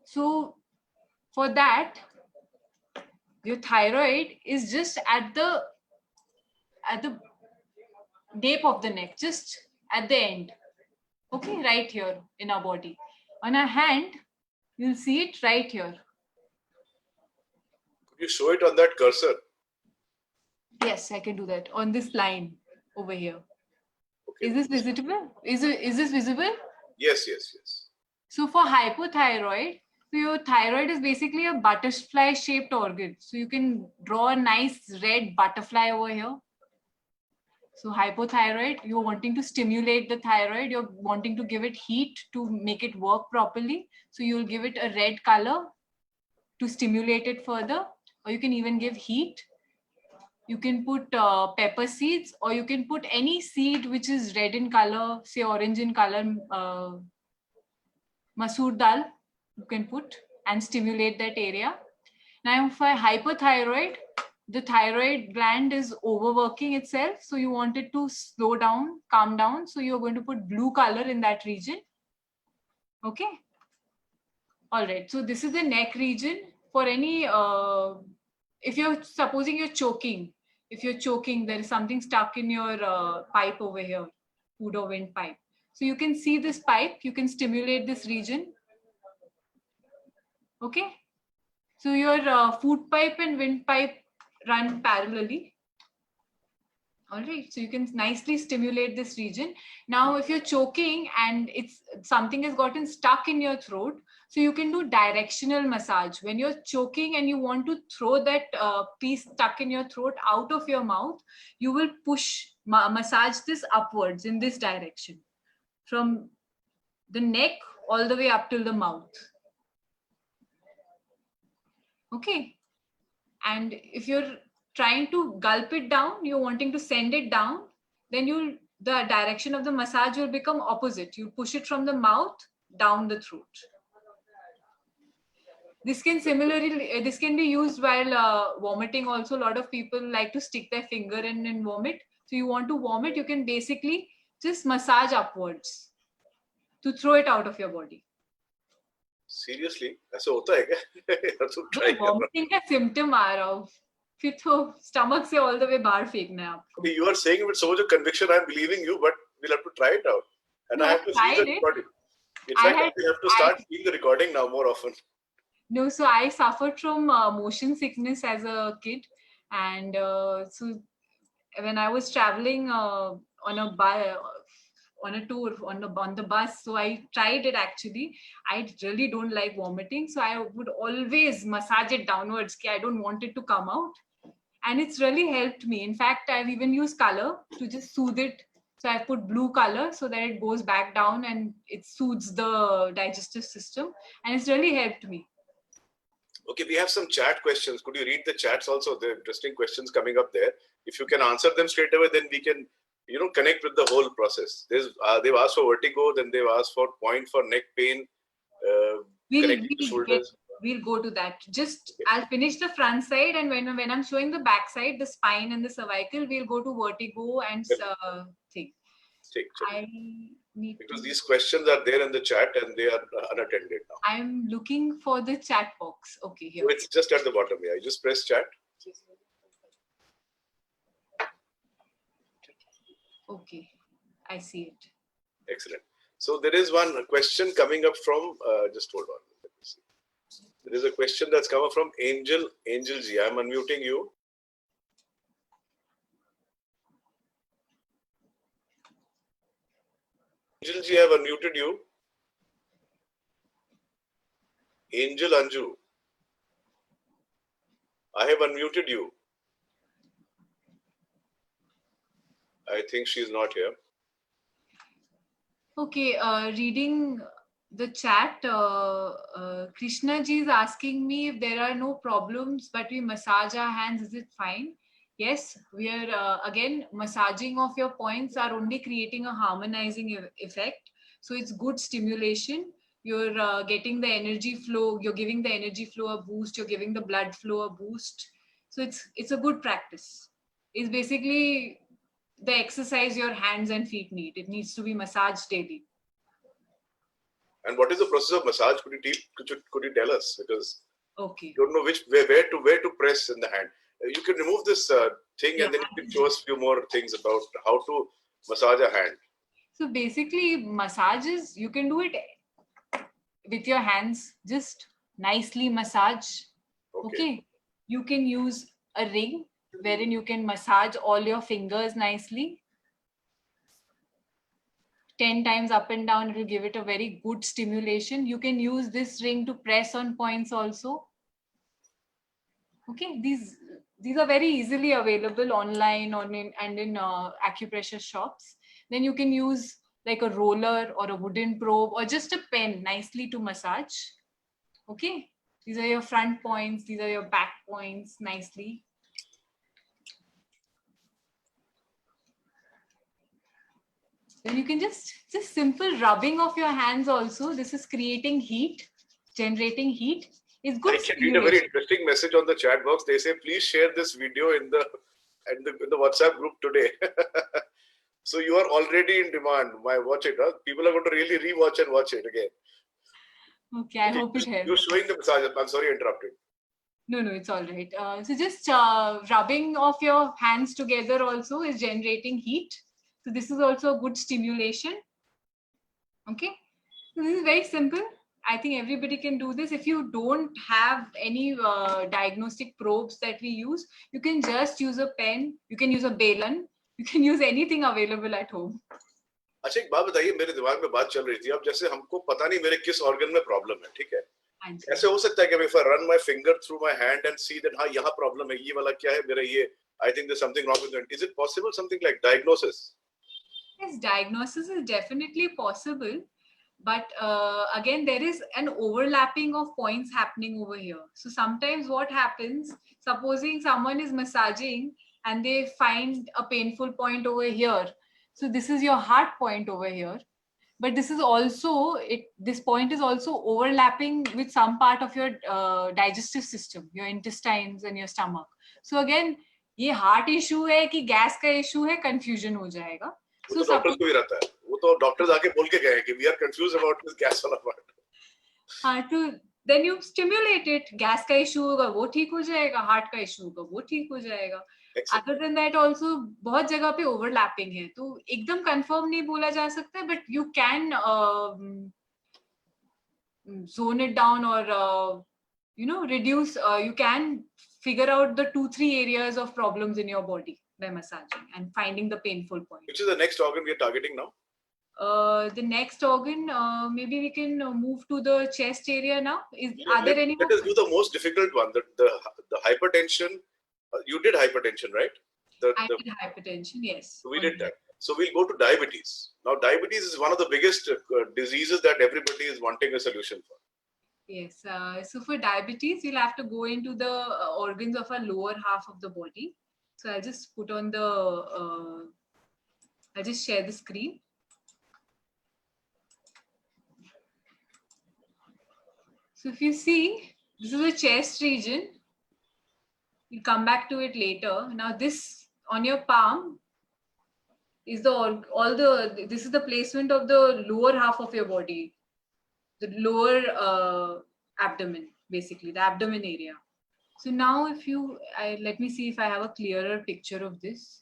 So for that, your thyroid is just at the nape of the neck, just at the end. Okay, right here in our body. On our hand, you'll see it right here. Could you show it on that cursor? Yes, I can do that on this line over here. Okay. Is this visible? Is this visible? Yes, yes, yes. So for hypothyroid, so your thyroid is basically a butterfly shaped organ. So you can draw a nice red butterfly over here. So hypothyroid, you're wanting to stimulate the thyroid, you're wanting to give it heat to make it work properly. So you'll give it a red color to stimulate it further, or you can even give heat. You can put pepper seeds, or you can put any seed which is red in color, say orange in color, masoor dal, you can put and stimulate that area. Now for hypothyroid, the thyroid gland is overworking itself. So you want it to slow down, calm down. So you're going to put blue color in that region. Okay. All right. So this is the neck region. For any, if you're supposing you're choking, there is something stuck in your pipe over here, food or wind pipe. So you can see this pipe, you can stimulate this region. Okay. So your food pipe and wind pipe run parallelly. All right, so you can nicely stimulate this region. Now, if you're choking and something has gotten stuck in your throat, so you can do directional massage. When you're choking and you want to throw that piece stuck in your throat out of your mouth, you will massage this upwards in this direction, from the neck all the way up till the mouth. Okay. And if you're trying to gulp it down, you're wanting to send it down, then the direction of the massage will become opposite. You push it from the mouth down the throat. This can be used while vomiting also. A lot of people like to stick their finger in and vomit. So you want to vomit, you can basically just massage upwards to throw it out of your body. Seriously? ऐसा होता है क्या? Vomiting का symptom आ रहा हो, फिर तो stomach से all the way बाहर फेंकना है आपको. You are saying it with so much of conviction. I'm believing you, but we'll have to try it out. And No, I have to see the recording. In fact, we have to start seeing the recording now more often. No, so I suffered from motion sickness as a kid, and so when I was traveling on a tour on the bus, so I tried it actually. I really don't like vomiting, so I would always massage it downwards. I don't want it to come out, and it's really helped me. In fact, I've even used color to just soothe it. So I put blue color so that it goes back down and it soothes the digestive system, and it's really helped me. Okay, we have some chat questions. Could you read the chats also? There are interesting questions coming up there. If you can answer them straight away, then we can, connect with the whole process. They've asked for vertigo, then they've asked for point for neck pain, connecting to shoulders. we'll go to that. Just I'll finish the front side, and when I'm showing the back side, the spine and the cervical, we'll go to vertigo and thing. Check. I need Because to, these questions are there in the chat and they are unattended now. I'm looking for the chat box. Okay, here. So it's just at the bottom. Yeah, you just press chat. Okay, I see it. Excellent. So there is one question coming up from, just hold on. Let me see. There is a question that's come up from Angel G. I'm unmuting you. Angel Ji, I have unmuted you. Angel Anju, I have unmuted you. I think she's not here. Okay, reading the chat, Krishna ji is asking me if there are no problems, but we massage our hands, is it fine? Yes, we are again massaging of your points are only creating a harmonizing effect. So it's good stimulation. You're getting the energy flow. You're giving the energy flow a boost. You're giving the blood flow a boost. So it's a good practice. It's basically the exercise your hands and feet need. It needs to be massaged daily. And what is the process of massage? Could you tell us? Because Okay. you don't know where to press in the hand. You can remove this thing and then you can show us a few more things about how to massage a hand. So basically, massages, you can do it with your hands, just nicely massage. Okay. You can use a ring wherein you can massage all your fingers nicely. 10 times up and down, it will give it a very good stimulation. You can use this ring to press on points also. Okay, these are very easily available online and in acupressure shops. Then you can use like a roller or a wooden probe or just a pen nicely to massage. Okay, these are your front points, these are your back points nicely. Then you can just simple rubbing of your hands also. This is creating heat, generating heat. It's good. I can read a very interesting message on the chat box. They say, please share this video in the WhatsApp group today. So you are already in demand. Watch it. Huh? People are going to really rewatch and watch it again. Okay, I hope it helps. You're showing the massage. I'm sorry I interrupted. No, it's all right. So just rubbing of your hands together also is generating heat. So this is also a good stimulation. Okay. So this is very simple. I think everybody can do this. If you don't have any diagnostic probes that we use, you can just use a pen. You can use a balan. You can use anything available at home. अच्छा एक बात बताइए मेरे दिमाग में बात चल रही थी अब जैसे हमको पता नहीं मेरे किस ऑर्गन में प्रॉब्लम है ठीक है ऐसे हो सकता है कि if I run my finger through my hand and see that हाँ यहाँ प्रॉब्लम है ये वाला क्या है मेरा ये I think there's something wrong with it. Is it possible something like diagnosis? Yes, diagnosis is definitely possible. But again, there is an overlapping of points happening over here. So sometimes what happens, supposing someone is massaging and they find a painful point over here. So this is your heart point over here. But this is also, this point is also overlapping with some part of your digestive system, your intestines and your stomach. So again, ये heart issue है कि gas का issue है, confusion हो जाएगा. वो तो doctors को भी रहता है वो तो डॉक्टर्स आके बोल के गए कि we are confused about this gas वाला part. हाँ तो then you stimulate it. gas का issue होगा वो ठीक हो जाएगा, heart का issue होगा वो ठीक हो जाएगा. Other than that also बहुत जगह पे overlapping है तो एकदम confirm नहीं बोला जा सकता but you can zone it down or reduce. You can figure out the 2-3 areas of problems in your body by massaging and finding the painful point. Which is the next organ we are targeting now? The next organ, maybe we can move to the chest area now. Are there any? Let us do the most difficult one. The hypertension. You did hypertension, right? I did hypertension, yes. So we did that. So we'll go to diabetes. Now, diabetes is one of the biggest diseases that everybody is wanting a solution for. Yes. So for diabetes, you'll have to go into the organs of our lower half of the body. So I'll just put on the, I'll just share the screen. So if you see, This is the chest region. We'll come back to it later. Now this on your palm is this is the placement of the lower half of your body, the lower abdomen, basically the abdomen area. So now if you, let me see if I have a clearer picture of this.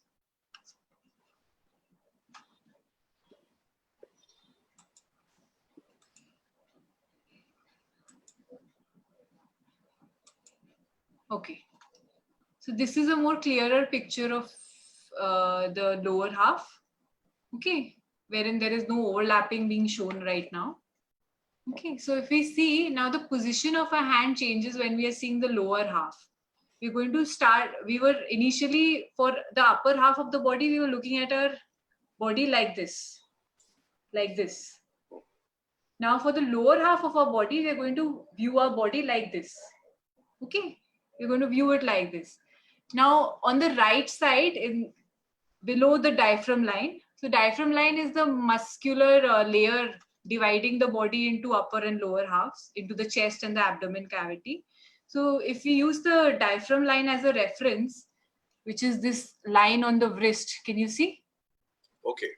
Okay. So this is a more clearer picture of the lower half. Okay. Wherein there is no overlapping being shown right now. Okay. So if we see now, the position of a hand changes when we are seeing the lower half. We're going to start, we were initially, for the upper half of the body, we were looking at our body like this. Like this. Now for the lower half of our body, we're going to view our body like this. Okay. We're going to view it like this. Now on the right side, below the diaphragm line. So diaphragm line is the muscular layer dividing the body into upper and lower halves, into the chest and the abdomen cavity. So if we use the diaphragm line as a reference, which is this line on the wrist, can you see? Okay.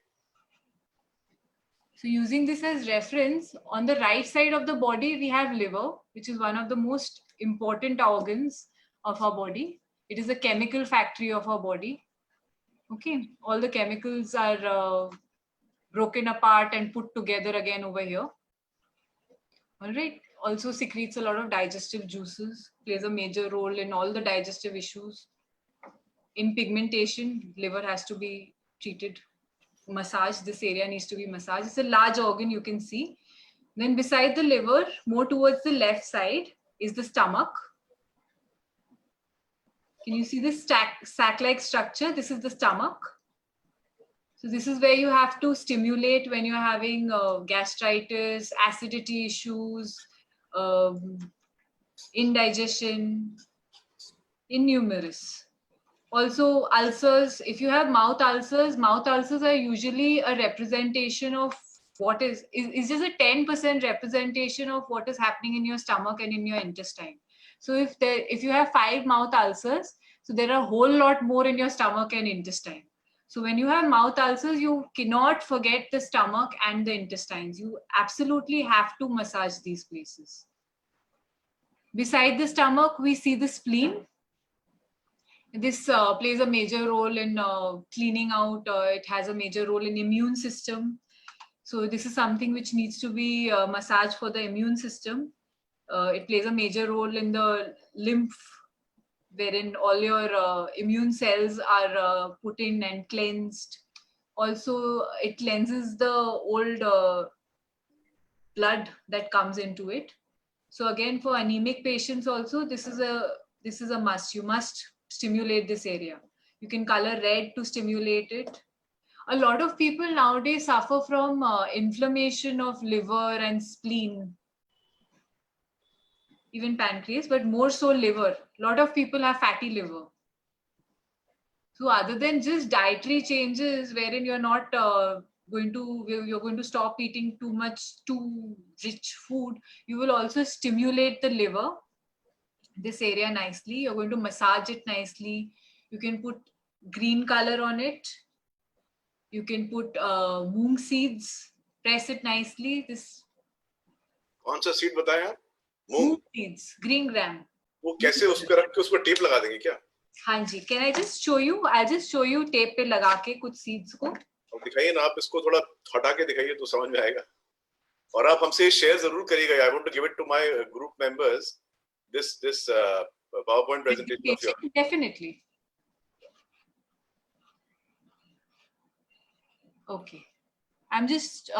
So using this as reference, on the right side of the body, we have liver, which is one of the most important organs of our body. It is a chemical factory of our body. Okay, all the chemicals are broken apart and put together again over here. All right, also secretes a lot of digestive juices, plays a major role in all the digestive issues. In pigmentation, liver has to be treated. Massage, this area needs to be massaged. It's a large organ, you can see. Then beside the liver, more towards the left side, is the stomach. Can you see this sac-like structure? This is the stomach. So this is where you have to stimulate when you're having gastritis, acidity issues, indigestion, innumerous. Also ulcers, if you have mouth ulcers are usually a representation of what is just a 10% representation of what is happening in your stomach and in your intestine. So if you have 5 mouth ulcers, so there are a whole lot more in your stomach and intestine. So when you have mouth ulcers, you cannot forget the stomach and the intestines. You absolutely have to massage these places. Beside the stomach, we see the spleen. This plays a major role in cleaning out. It has a major role in immune system. So this is something which needs to be massaged for the immune system. It plays a major role in the lymph, wherein all your immune cells are put in and cleansed. Also, it cleanses the old blood that comes into it. So again, for anemic patients also, this is a must. You must stimulate this area. You can color red to stimulate it. A lot of people nowadays suffer from inflammation of liver and spleen, even pancreas, but more so liver. A lot of people have fatty liver. So other than just dietary changes, wherein you're not going to stop eating too rich food, you will also stimulate the liver, this area nicely. You're going to massage it nicely. You can put green color on it. You can put moong seeds, press it nicely. This कौन सा seed बताया आप? moong seeds, green gram. वो कैसे उसको रख के उस पर टेप लगा देंगे क्या? हाँ जी, can I just show you? I'll just show you tape पे लगा के कुछ seeds को. अब दिखाइए ना, आप इसको थोड़ा हटा के दिखाइए तो समझ में आएगा. और आप हमसे शेयर जरूर करिएगा. I want to give it to my group members. This PowerPoint presentation of yours. Definitely. Okay. I'm just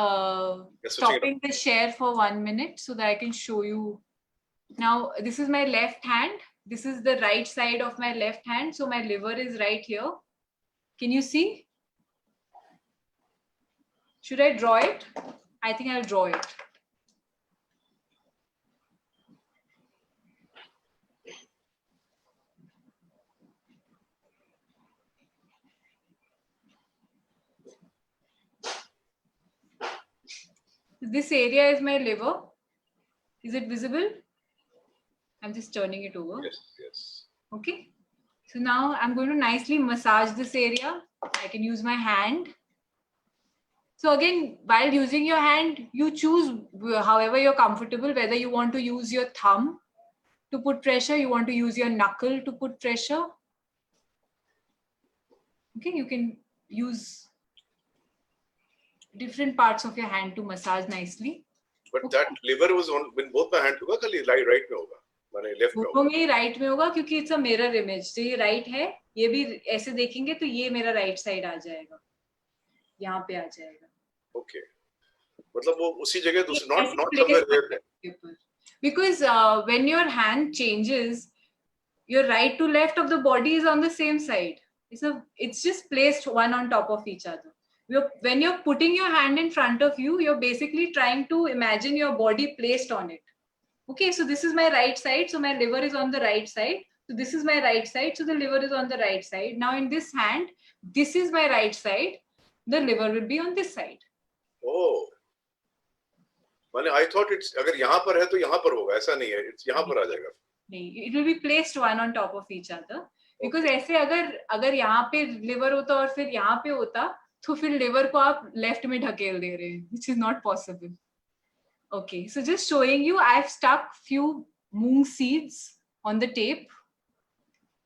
stopping the share for 1 minute so that I can show you. Now, this is my left hand. This is the right side of my left hand. So my liver is right here. Can you see? Should I draw it? I think I'll draw it. This area is my liver. Is it visible? I'm just turning it over. Yes, yes. Okay. So now I'm going to nicely massage this area. I can use my hand. So again, while using your hand, you choose however you're comfortable, whether you want to use your thumb to put pressure, you want to use your knuckle to put pressure. Okay, you can use different parts of your hand to massage nicely. But that liver was on in both my hand होगा खाली right में होगा माने left में दोनों होगा. में right में होगा क्योंकि इट्स अ मिरर इमेज. तो ये राइट है, ये भी ऐसे देखेंगे तो ये मेरा राइट साइड आ जाएगा, यहाँ पे आ जाएगा. Okay. मतलब वो उसी जगह दूसरी not ऐसे not place somewhere there. paper. Because when your hand changes, your right to left of the body is on the same side. It's just placed one on top of each other. When you're putting your hand in front of you, you're basically trying to imagine your body placed on it. Okay, so this is my right side, so my liver is on the right side. So this is my right side, so the liver is on the right side. Now in this hand, this is my right side, the liver will be on this side. Oh. माने I thought it's अगर यहाँ पर है तो यहाँ पर होगा, ऐसा नहीं है, it's यहाँ पर आ जाएगा. नहीं, it will be placed one on top of each other. Because ऐसे अगर यहाँ पे liver होता और फिर यहाँ पे होता, तो फिर liver को आप left में ढकेल दे रहे हैं, which is not possible. Okay, so just showing you, I've stuck few moong seeds on the tape.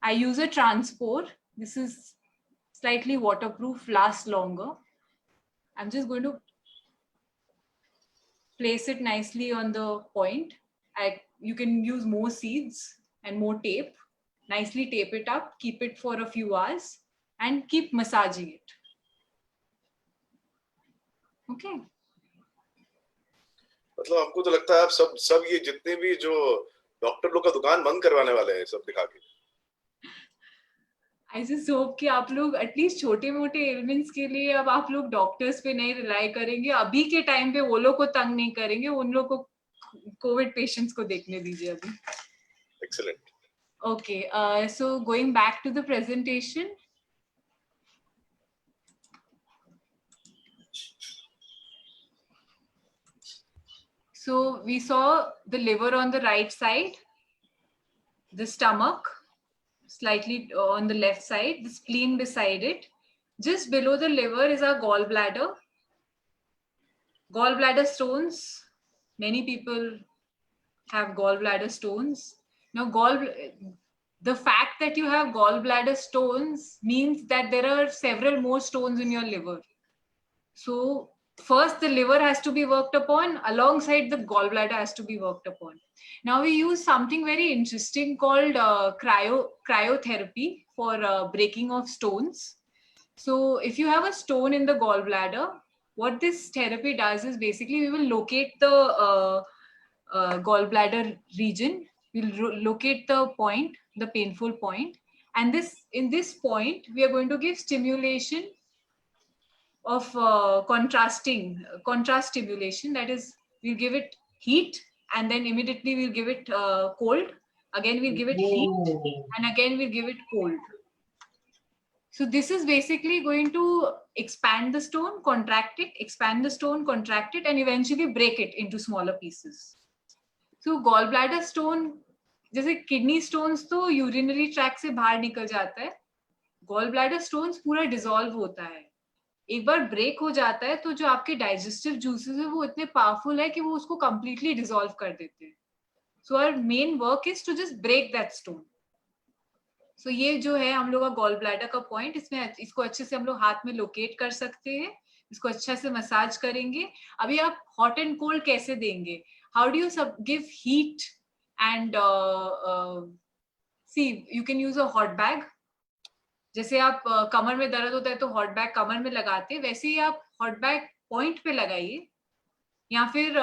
I use a transport. This is slightly waterproof, lasts longer. I'm just going to place it nicely on the point. You can use more seeds and more tape. Nicely tape it up, keep it for a few hours and keep massaging it. Okay. मतलब हमको तो लगता है आप सब ये जितने भी जो डॉक्टर लोग का दुकान बंद करवाने वाले हैं सब दिखा के. I just hope कि आप लोग एटलीस्ट छोटे मोटे एलिमेंट्स के लिए अब आप लोग डॉक्टर्स पे नहीं रिलाई करेंगे. अभी के टाइम पे वो लोग को तंग नहीं करेंगे, उन लोग को कोविड पेशेंट्स को देखने दीजिए अभी. Excellent. Okay, so going back to the presentation. So we saw the liver on the right side, the stomach slightly on the left side, the spleen beside it. Just below the liver is our gallbladder. Gallbladder stones. Many people have gallbladder stones. Now, the fact that you have gallbladder stones means that there are several more stones in your liver. So first the liver has to be worked upon, alongside the gallbladder has to be worked upon. Now we use something very interesting called cryotherapy for breaking of stones. So if you have a stone in the gallbladder, what this therapy does is basically we will locate the gallbladder region. We'll locate the point, the painful point, and in this point we are going to give stimulation of contrast stimulation. That is, we'll give it heat and then immediately we'll give it cold. Again we'll give it heat and again we'll give it cold. So this is basically going to expand the stone, contract it, expand the stone, contract it, and eventually break it into smaller pieces. So gallbladder stone, जैसे kidney stones तो urinary track से बाहर निकल जाता है, gall bladder stones पूरा dissolve होता है. एक बार ब्रेक हो जाता है तो जो आपके डाइजेस्टिव जूसेस है वो इतने पावरफुल है कि वो उसको कंप्लीटली डिसॉल्व कर देते हैं. So our main work is to just break that stone. So ये जो है हम लोग का गॉल ब्लैडर का पॉइंट, इसमें इसको अच्छे से हम लोग हाथ में लोकेट कर सकते हैं, इसको अच्छा से मसाज करेंगे. अभी आप हॉट एंड कोल्ड कैसे देंगे? How do you give heat? And see, you can use a hot bag. जैसे आप कमर में दर्द होता है तो हॉट बैग कमर में लगाते हैं, वैसे ही आप हॉट बैग पॉइंट पे लगाइए. या फिर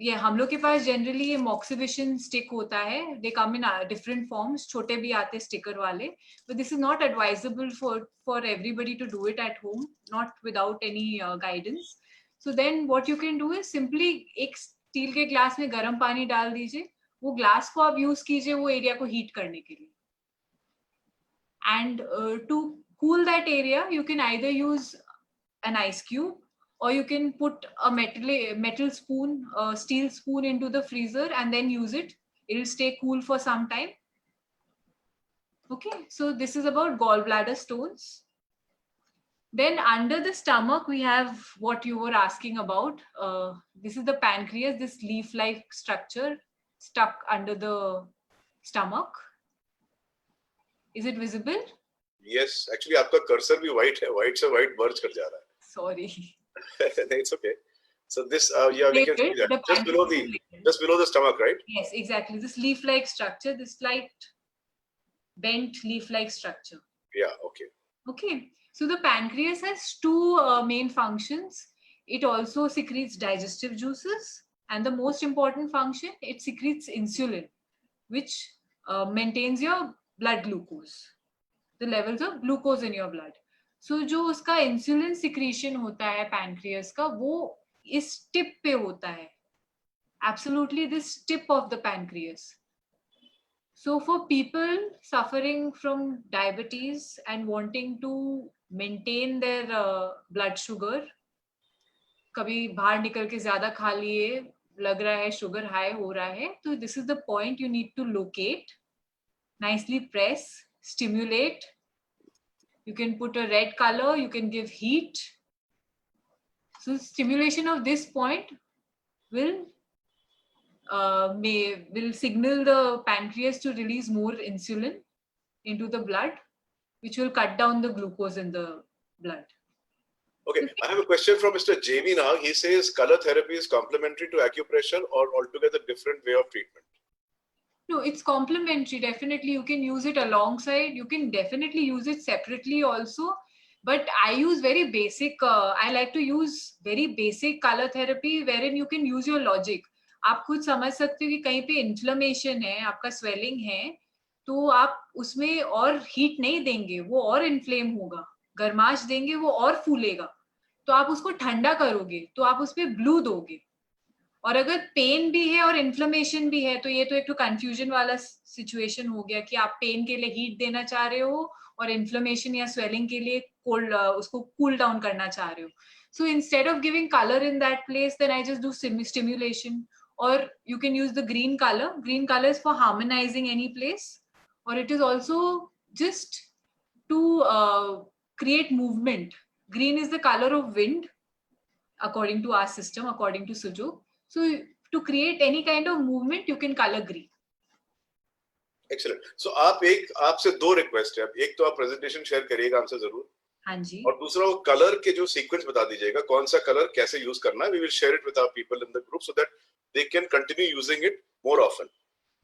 ये हम लोग के पास जनरली ये मॉक्सिबिशन स्टिक होता है. दे कम इन डिफरेंट फॉर्म्स, छोटे भी आते हैं स्टिकर वाले. But this is not advisable for everybody to do it at home, not without any guidance. So then what you can do is simply एक स्टील के ग्लास में गर्म पानी डाल दीजिए, वो ग्लास को आप यूज कीजिए वो एरिया को हीट करने के लिए. And to cool that area you can either use an ice cube or you can put a metal spoon, steel spoon into the freezer and then use it. It'll stay cool for some time. Okay, so this is about gallbladder stones. Then under the stomach, we have what you were asking about. This is the pancreas, this leaf-like structure stuck under the stomach. Is it visible? Yes, actually आपका cursor भी white है, white से white merge कर जा रहा Sorry. है. It's okay. So this, yeah, we can see Related, that the just below pancreas the is related. just below the stomach, right? Yes, exactly. This leaf-like structure, this slight bent leaf-like structure. Yeah, okay. Okay, so the pancreas has two main functions. It also secretes digestive juices, and the most important function, it secretes insulin, which maintains your blood glucose, the levels of glucose in your blood. So जो उसका insulin secretion होता है pancreas का, वो इस tip पे होता है. Absolutely this tip of the pancreas. So for people suffering from diabetes and wanting to maintain their blood sugar, कभी बाहर निकल के ज़्यादा खा लिए, लग रहा है sugar high हो रहा है, तो this is the point you need to locate, nicely press, stimulate. You can put a red color, you can give heat. So stimulation of this point will signal the pancreas to release more insulin into the blood, which will cut down the glucose in the blood. Okay, I have a question from Mr. JV now. He says color therapy is complementary to acupressure or altogether different way of treatment. No, it's complementary. Definitely, you can use it alongside. You can definitely use it separately also. But I use very basic. I like to use very basic color therapy, wherein you can use your logic. आप खुद समझ सकते हो कि कहीं पे inflammation है, आपका स्वेलिंग है, तो आप उसमें और हीट नहीं देंगे, वो और इन्फ्लेम होगा. गर्माश देंगे, वो और फूलेगा. तो आप उसको ठंडा करोगे, तो आप उस पे ब्लू दोगे. और अगर पेन भी है और इन्फ्लेमेशन भी है, तो ये तो एक तो कंफ्यूजन वाला सिचुएशन हो गया कि आप पेन के लिए हीट देना चाह रहे हो और इन्फ्लेमेशन या स्वेलिंग के लिए कोल्ड उसको कूल डाउन करना चाह रहे हो. So instead of giving color in that place, then I just do stimulation. Or you can use the green color. Green color is for harmonizing any place. Or it is also just to create movement. Green is the color of wind, according to our system, according to Sujok. So to create any kind of movement, you can color green. Excellent. So आपसे दो request है. एक तो आप presentation share करिएगा हमसे जरूर. हाँ जी. और दूसरा वो कलर के जो सीक्वेंस बता दीजिएगा, कौन सा कलर कैसे यूज करना है. We will share it with our people in the group so that they can continue using it more often.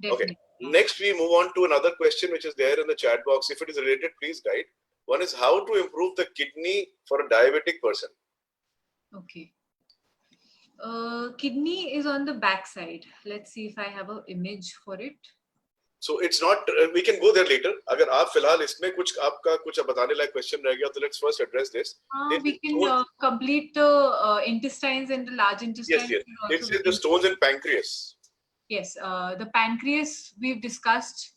Definitely. Okay. Next, we move on to another question which is there in the chat box. If it is related, please guide. One is how to improve the kidney for a diabetic person. Okay. Kidney is on the back side. Let's see if I have an image for it. So it's not. We can go there later. अगर आप फिलहाल इसमें कुछ आपका कुछ बताने लायक question रह गया, तो let's first address this. We can complete the intestines and the large intestines. Yes. It's the stones in pancreas. Yes, the pancreas we've discussed.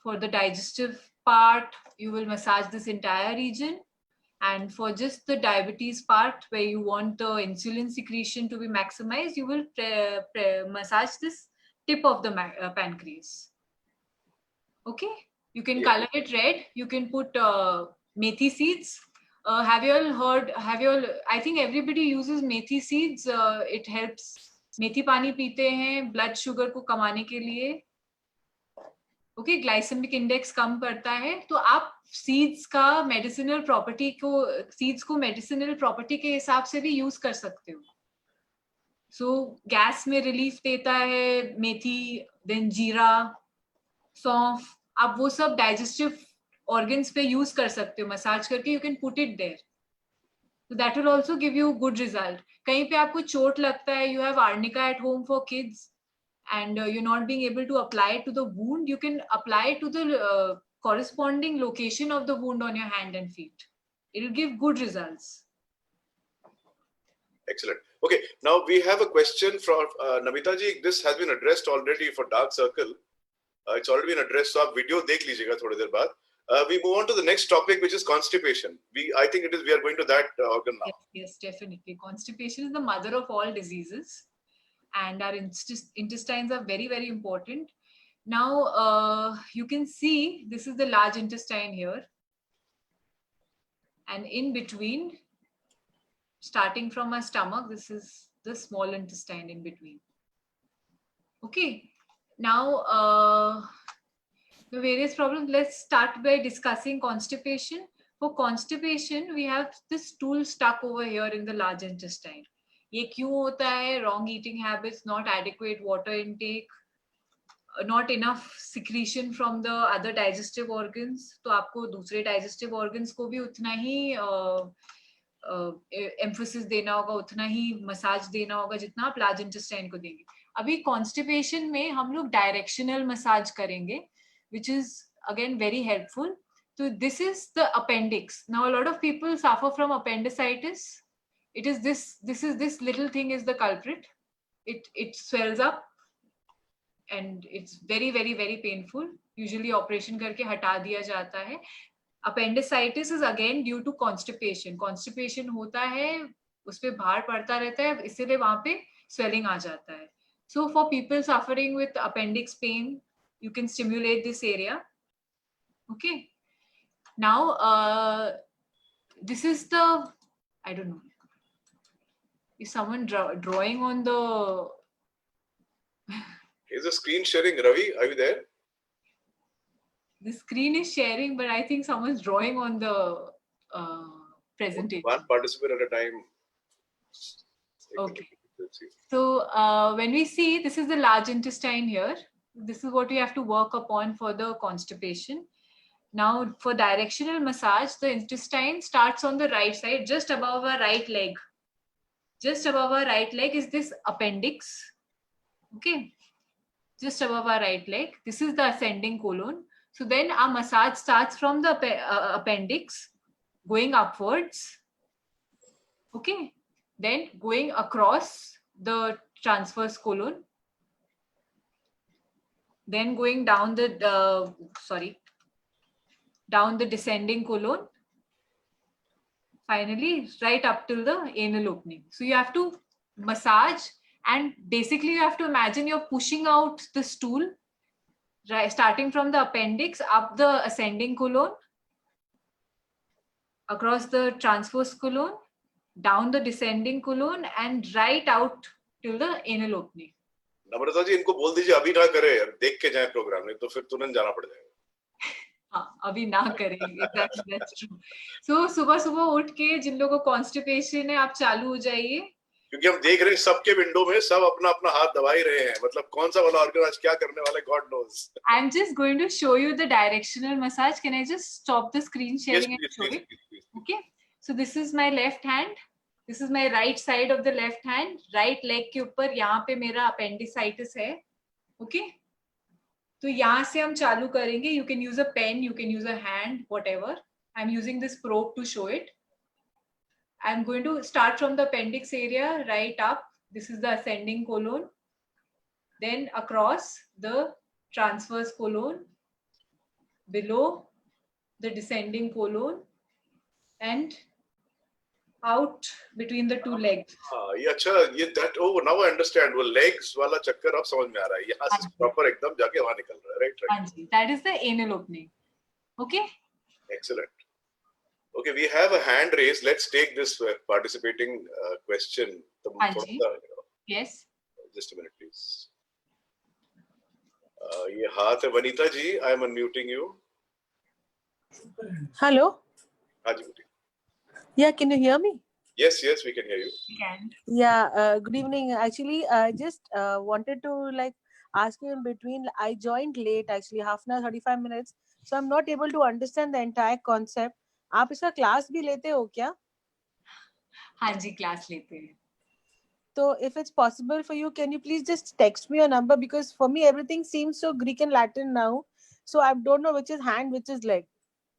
For the digestive part, you will massage this entire region. And for just the diabetes part, where you want the insulin secretion to be maximized, you will massage this tip of the pancreas. Okay, you can color it red. You can put methi seeds. Have you all heard? I think everybody uses methi seeds. It helps. मेथी पानी पीते हैं blood sugar को कमाने के लिए. Okay, glycaemic index कम करता है. तो आप सीड्स का मेडिसिनल प्रॉपर्टी को मेडिसिनल प्रॉपर्टी के हिसाब से भी यूज कर सकते हो. सो गैस में रिलीफ देता है मेथी, देन जीरा, सौंफ. आप वो सब डाइजेस्टिव ऑर्गन्स पे यूज कर सकते हो मसाज करके. You can put it there. So that will also give you good result. कहीं पे आपको चोट लगता है, you have arnica at home for kids, and you're not being able to apply it to the wound, you can apply it to the corresponding location of the wound on your hand and feet. It will give good results. Excellent. Okay, now we have a question from Namita ji. This has been addressed already for dark circle. It's already been addressed. So आप video देख लीजिएगा थोड़ी देर बाद. We move on to the next topic, which is constipation. I think we are going to that organ now. Yes, definitely. Constipation is the mother of all diseases, and our intestines are very, very important. Now you can see this is the large intestine here, and in between, starting from our stomach, this is the small intestine in between. Okay, now the various problems. Let's start by discussing constipation. For constipation, we have this stool stuck over here in the large intestine. ये क्यों होता है? Wrong eating habits, not adequate water intake, not enough secretion from the other digestive organs. तो आपको दूसरे digestive organs को भी उतना ही emphasis देना होगा, उतना ही massage देना होगा जितना आप large intestine को देंगे. अभी constipation में हम लोग directional massage करेंगे, which is again very helpful. So this is the appendix. Now a lot of people suffer from appendicitis. It is this little thing is the culprit. It swells up and it's very painful. Usually operation करके हटा दिया जाता है. Appendicitis is again due to constipation. Constipation होता है, उस पे भार पड़ता रहता है, इसलिए वहाँ पे swelling आ जाता है. So for people suffering with appendix pain, you can stimulate this area. Okay. Now this is the, I don't know, is someone drawing on the Is the screen sharing? Ravi, are you there? the screen is sharing, but I think someone's drawing on the presentation. One participant at a time. Okay. So when we see, this is the large intestine here. This is what we have to work upon for the constipation. Now for directional massage, the intestine starts on the right side, just above our right leg. Just above our right leg is this appendix. Okay. Just above our right leg. This is the ascending colon. So then our massage starts from the appendix, going upwards. Okay. Then going across the transverse colon. Then going down the, down the descending colon. Finally, right up till the anal opening. So you have to massage, and basically you have to imagine you're pushing out the stool, right, starting from the appendix up the ascending colon, across the transverse colon, down the descending colon, and right out till the anal opening. नम्रता जी, इनको बोल दीजिए अभी ना करे, देख के जाए programme, नहीं तो फिर तुरंत जाना पड़ जाएगा. हाँ, अभी ना करेंगे. That's true. So सुबह उठ के जिन लोगों को constipation है, आप चालू हो जाइए. क्योंकि हम देख रहे हैं सबके विंडो में सब अपना हाथ दबा ही रहे हैं. मतलब कौन सा वाला ऑर्गन आज क्या करने वाला है, God knows. I'm just going to show you the directional massage. Can I just stop the screen sharing and show it? Okay. So this is my left hand. This is my right side of the left hand. Right leg के ऊपर यहाँ पे मेरा appendicitis है. Okay. तो यहाँ से हम चालू करेंगे. You can use a pen, you can use a hand, whatever. I'm using this probe to show it. I'm going to start from the appendix area right up. This is the ascending colon. Then across the transverse colon, below the descending colon, and out between the two legs. हाँ, ये अच्छा, ये that, oh, now I understand. वो legs वाला चक्कर अब समझ में आ रहा है. यहाँ से proper एकदम जाके वहाँ निकल रहा है, right? हाँ जी, that is the anal opening. Okay. Excellent. Okay, we have a hand raised. Let's take this participating question. हाँ जी. Yes. Just a minute, please. ये हाथ है वनीता जी. I am unmuting you. Hello. हाँ जी, बेटी. Yeah, can you hear me? Yes, we can hear you. Can. Yeah, good evening. Actually, I just wanted to like ask you in between. I joined late, actually, half an hour, 35 minutes. So I'm not able to understand the entire concept. आप इसका class भी लेते हो क्या? हाँ जी, class लेते हैं. So if it's possible for you, can you please just text me your number, because for me everything seems so Greek and Latin now. So I don't know which is hand, which is leg.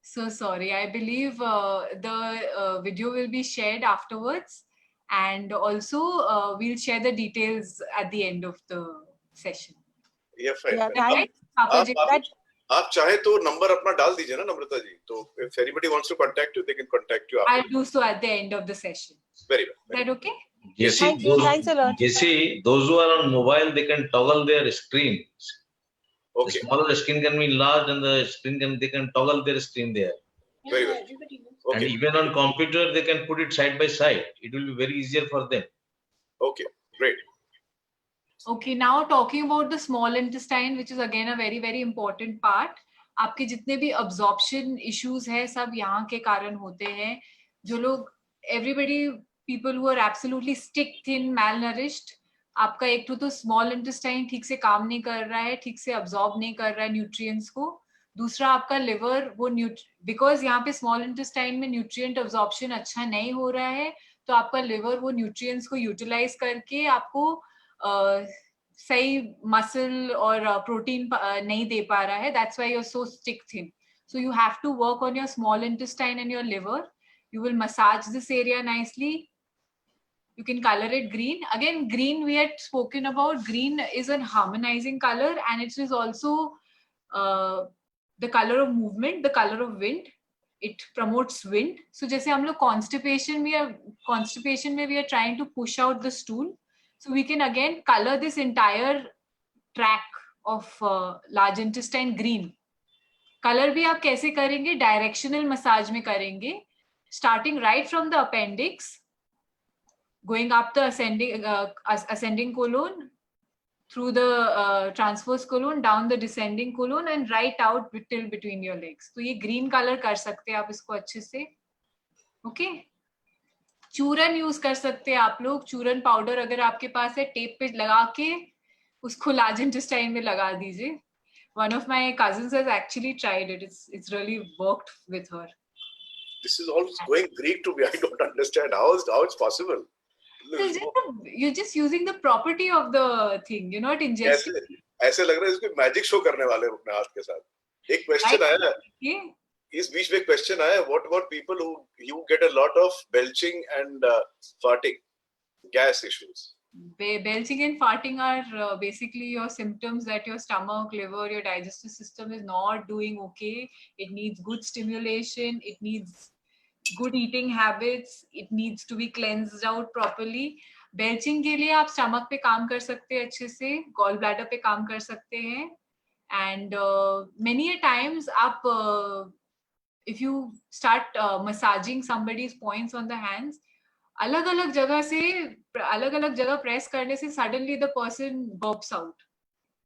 So sorry. I believe the video will be shared afterwards, and also we'll share the details at the end of the session. Yeah, fine. Yeah, fine. thanks. आप चाहे तो number अपना डाल दीजिए ना नम्रता जी. तो if anybody wants to contact you, they can contact you. I'll do so at the end of the session. Very well. Is that okay? Thank you. Thanks a lot. Jesse, those who are on mobile, they can toggle their screens. The Okay, smaller screen can be enlarged and the screen they can toggle their screen there. very well. And Okay, even on computer, they can put it side by side. It will be very easier for them. okay, great. Okay, now talking about the small intestine, which is again a very very important part. आपके जितने भी absorption issues है सब यहाँ के कारण होते हैं. जो लोग everybody people who are absolutely stick thin malnourished, आपका एक तो small intestine ठीक से काम नहीं कर रहा है, ठीक से absorb नहीं कर रहा है nutrients को. दूसरा आपका liver वो because यहाँ पे small intestine में nutrient absorption अच्छा नहीं हो रहा है, तो आपका liver वो nutrients को utilize करके आपको सही मसल और प्रोटीन नहीं दे पा रहा है. That's why you're so stick thin. So you have to work on your small intestine and your liver. You will massage this area nicely. You can color it green. Again, green we had spoken about. Green is a harmonizing color and it is also the color of movement, the color of wind. It promotes wind. So जैसे हम लोग constipation में we are trying to push out the stool. So we can again color this entire track of large intestine green. Color भी आप कैसे करेंगे? Directional massage में करेंगे. Starting right from the appendix, going up the ascending colon, through the transverse colon, down the descending colon and right out till between your legs. तो ये green color कर सकते हैं आप इसको अच्छे से. Okay? चूरन यूज कर सकते हैं आप लोग. चूरन पाउडर अगर आपके पास है, टेप पे लगा के उसको लार्ज इंटेस्टाइन में लगा दीजिए. One of my cousins has actually tried it. It's really worked with her. This is all going Greek to me. I don't understand how it's possible. You're just using the property of the thing. You're not ingesting. ऐसे लग रहा है इसको magic show करने वाले हैं अपने हाथ के साथ. एक क्वेश्चन आया है. इस बीच में क्वेश्चन आया, what about people who you get a lot of belching and farting, gas issues? Belching and farting are basically your symptoms that your stomach, liver, your digestive system is not doing okay. It needs good stimulation. It needs good eating habits. It needs to be cleansed out properly. Belching के लिए आप stomach पे काम कर सकते हैं अच्छे से, gall bladder पे काम कर सकते हैं, and many a times आप if you start massaging somebody's points on the hands, अलग-अलग जगह से अलग-अलग जगह press करने से suddenly the person burps out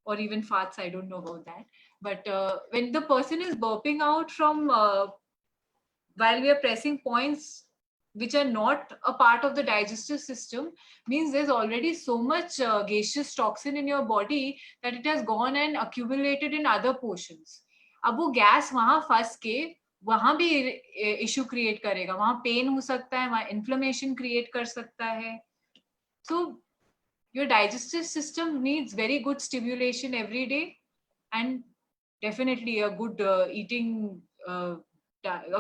or even farts. I don't know about that, but when the person is burping out from while we are pressing points which are not a part of the digestive system, means there's already so much gaseous toxin in your body that it has gone and accumulated in other portions. अब वो gas वहां फंस के वहां भी issue create करेगा, वहां pen हो सकता है, वहां इन्फ्लेमेशन क्रिएट कर सकता है. So your digestive system needs very good stimulation every day and definitely a good eating, a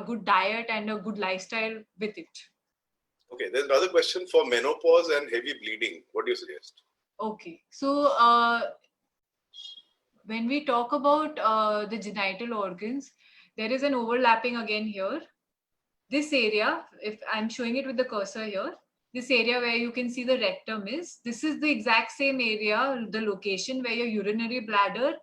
good diet and a good lifestyle with it. Okay, there's another question for menopause and heavy bleeding. What do you suggest? Okay, so when we talk about the genital organs, there is an overlapping again here. This area, if I'm showing it with the cursor here, this area where you can see the rectum is, this is the exact same area, the location where your urinary bladder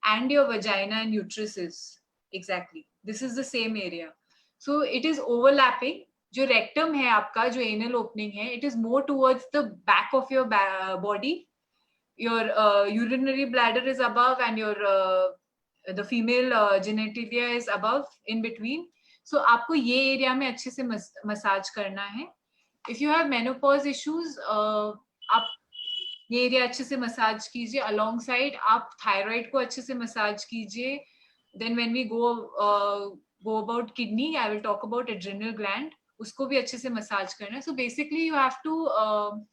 and your vagina and uterus is. Exactly. This is the same area. So it is overlapping. जो rectum है आपका, जो anal opening है, it is more towards the back of your body. Your urinary bladder is above and your the female genitalia is above, in between. So आपको ये area में अच्छे से massage करना है. If you have menopause issues, आप ये area अच्छे से massage कीजिए. Alongside आप thyroid को अच्छे से massage कीजिए. Then when we go about kidney, I will talk about adrenal gland. उसको भी अच्छे से massage करना है. So basically you have to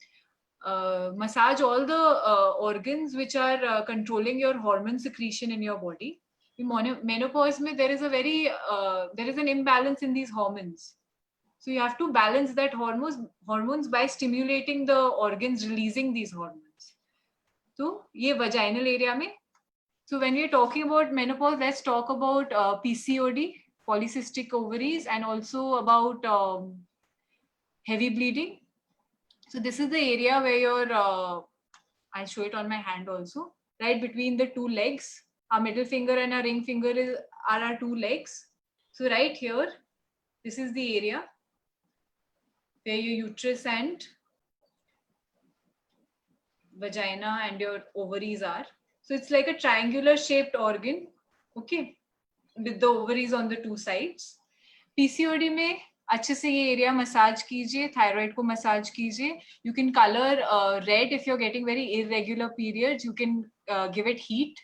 massage all the organs which are controlling your hormone secretion in your body. In menopause, there is an imbalance in these hormones. So you have to balance that hormones by stimulating the organs releasing these hormones. So ये vaginal area में. So when we are talking about menopause, let's talk about PCOD, polycystic ovaries, and also about heavy bleeding. So this is the area where your, I'll show it on my hand also, right between the two legs. Our middle finger and our ring finger are our two legs. So right here, this is the area where your uterus and vagina and your ovaries are. So it's like a triangular shaped organ, okay, with the ovaries on the two sides. PCOD में अच्छे से ये area massage कीजिए, thyroid को massage कीजिए. You can color red if you're getting very irregular periods. You can give it heat.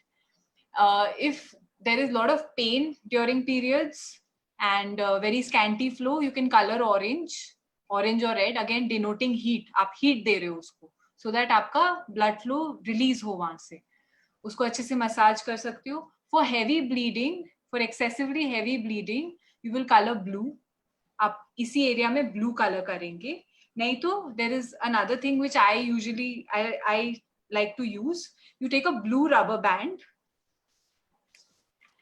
If there is a lot of pain during periods and very scanty flow, you can color orange or red, again denoting heat. आप heat दे रहे हो उसको, so that आपका blood flow release हो वहां से. उसको अच्छे से massage कर सकते हो. For heavy bleeding, for excessively heavy bleeding, you will color blue. आप इसी area में blue color करेंगे. नहीं तो there is another thing which I like to use. You take a blue rubber band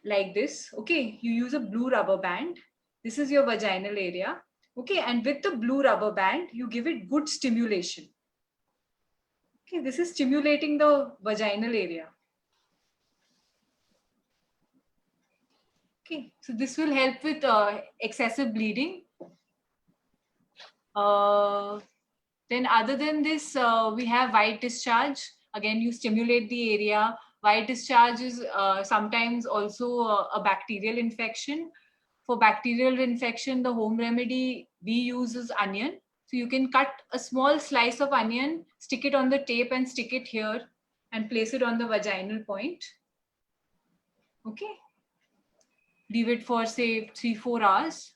like this, okay? You use a blue rubber band. This is your vaginal area, okay? And with the blue rubber band, you give it good stimulation. Okay, this is stimulating the vaginal area. Okay, so this will help with excessive bleeding. Then other than this, we have white discharge. Again, you stimulate the area. White discharge is sometimes also a bacterial infection. For bacterial infection, the home remedy we use is onion. So you can cut a small slice of onion, stick it on the tape and stick it here and place it on the vaginal point. Okay. Leave it for say 3-4 hours.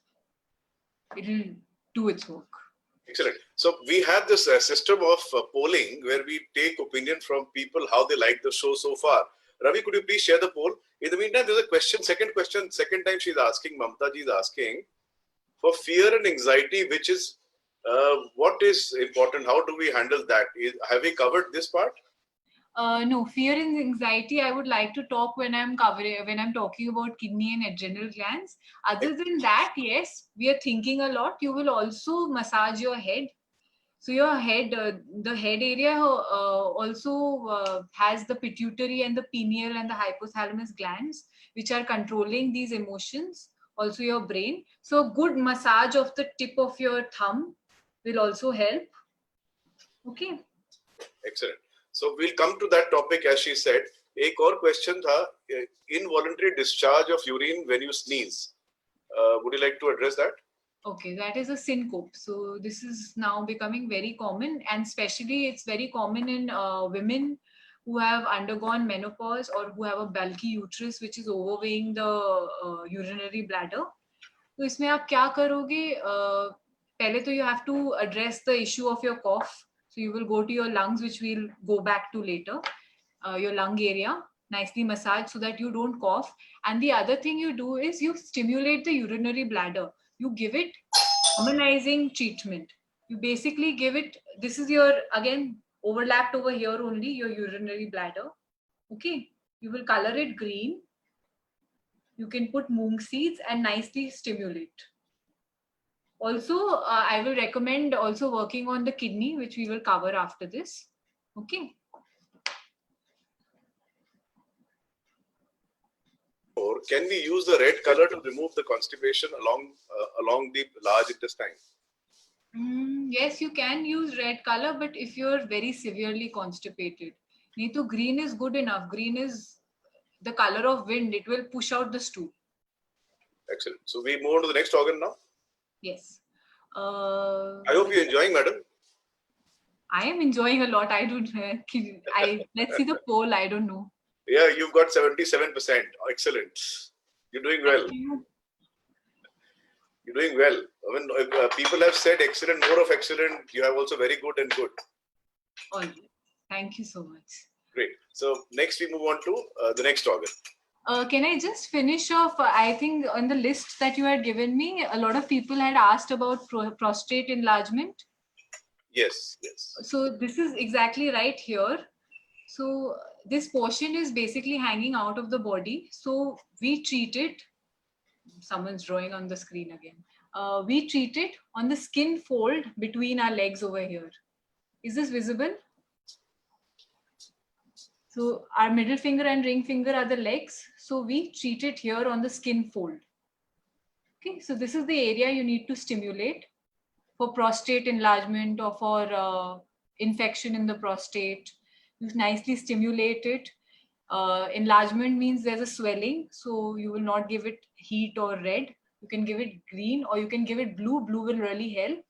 It will do its work. Excellent. So we have this system of polling where we take opinion from people how they like the show so far. Ravi, could you please share the poll? In the meantime, there's a question, second time she's asking, Mamta ji is asking, for fear and anxiety, which is, what is important? How do we handle that? Have we covered this part? No, fear and anxiety, I would like to talk when I'm talking about kidney and adrenal glands. Other than that, yes, we are thinking a lot. You will also massage your head. So your head, the head area also has the pituitary and the pineal and the hypothalamus glands, which are controlling these emotions. Also your brain. So good massage of the tip of your thumb will also help. Okay. Excellent. So we'll come to that topic as she said. एक और question था, involuntary discharge of urine when you sneeze. Would you like to address that? Okay, that is a syncope. So this is now becoming very common, and especially it's very common in women who have undergone menopause or who have a bulky uterus which is overweighing the urinary bladder. तो इसमें आप क्या करोगे? पहले तो you have to address the issue of your cough. So you will go to your lungs, which we'll go back to later. Your lung area, nicely massage so that you don't cough. And the other thing you do is you stimulate the urinary bladder. You give it harmonizing treatment. You basically give it, this is your, again, overlapped over here only, your urinary bladder. Okay, you will color it green. You can put moong seeds and nicely stimulate. Also, I will recommend also working on the kidney, which we will cover after this. Okay. Or can we use the red color to remove the constipation along the large intestine? Yes, you can use red color, but if you're very severely constipated, नहीं तो green is good enough. Green is the color of wind. It will push out the stool. Excellent. So we move on to the next organ now. Yes. I hope you're enjoying, madam. I am enjoying a lot. I don't. Let's see the poll. I don't know. Yeah, you've got 77%. Excellent. You're doing well. You're doing well. I mean, people have said excellent, more of excellent. You have also very good and good. All right. Thank you so much. Great. So next we move on to the next organ. Can I just finish off? I think on the list that you had given me, a lot of people had asked about prostate enlargement. Yes, yes. So this is exactly right here. So this portion is basically hanging out of the body. So we treat it, someone's drawing on the screen again. We treat it on the skin fold between our legs over here. Is this visible? So our middle finger and ring finger are the legs. So we treat it here on the skin fold. Okay, so this is the area you need to stimulate for prostate enlargement or for infection in the prostate. You nicely stimulate it. Enlargement means there's a swelling, so you will not give it heat or red. You can give it green or you can give it blue. Blue will really help.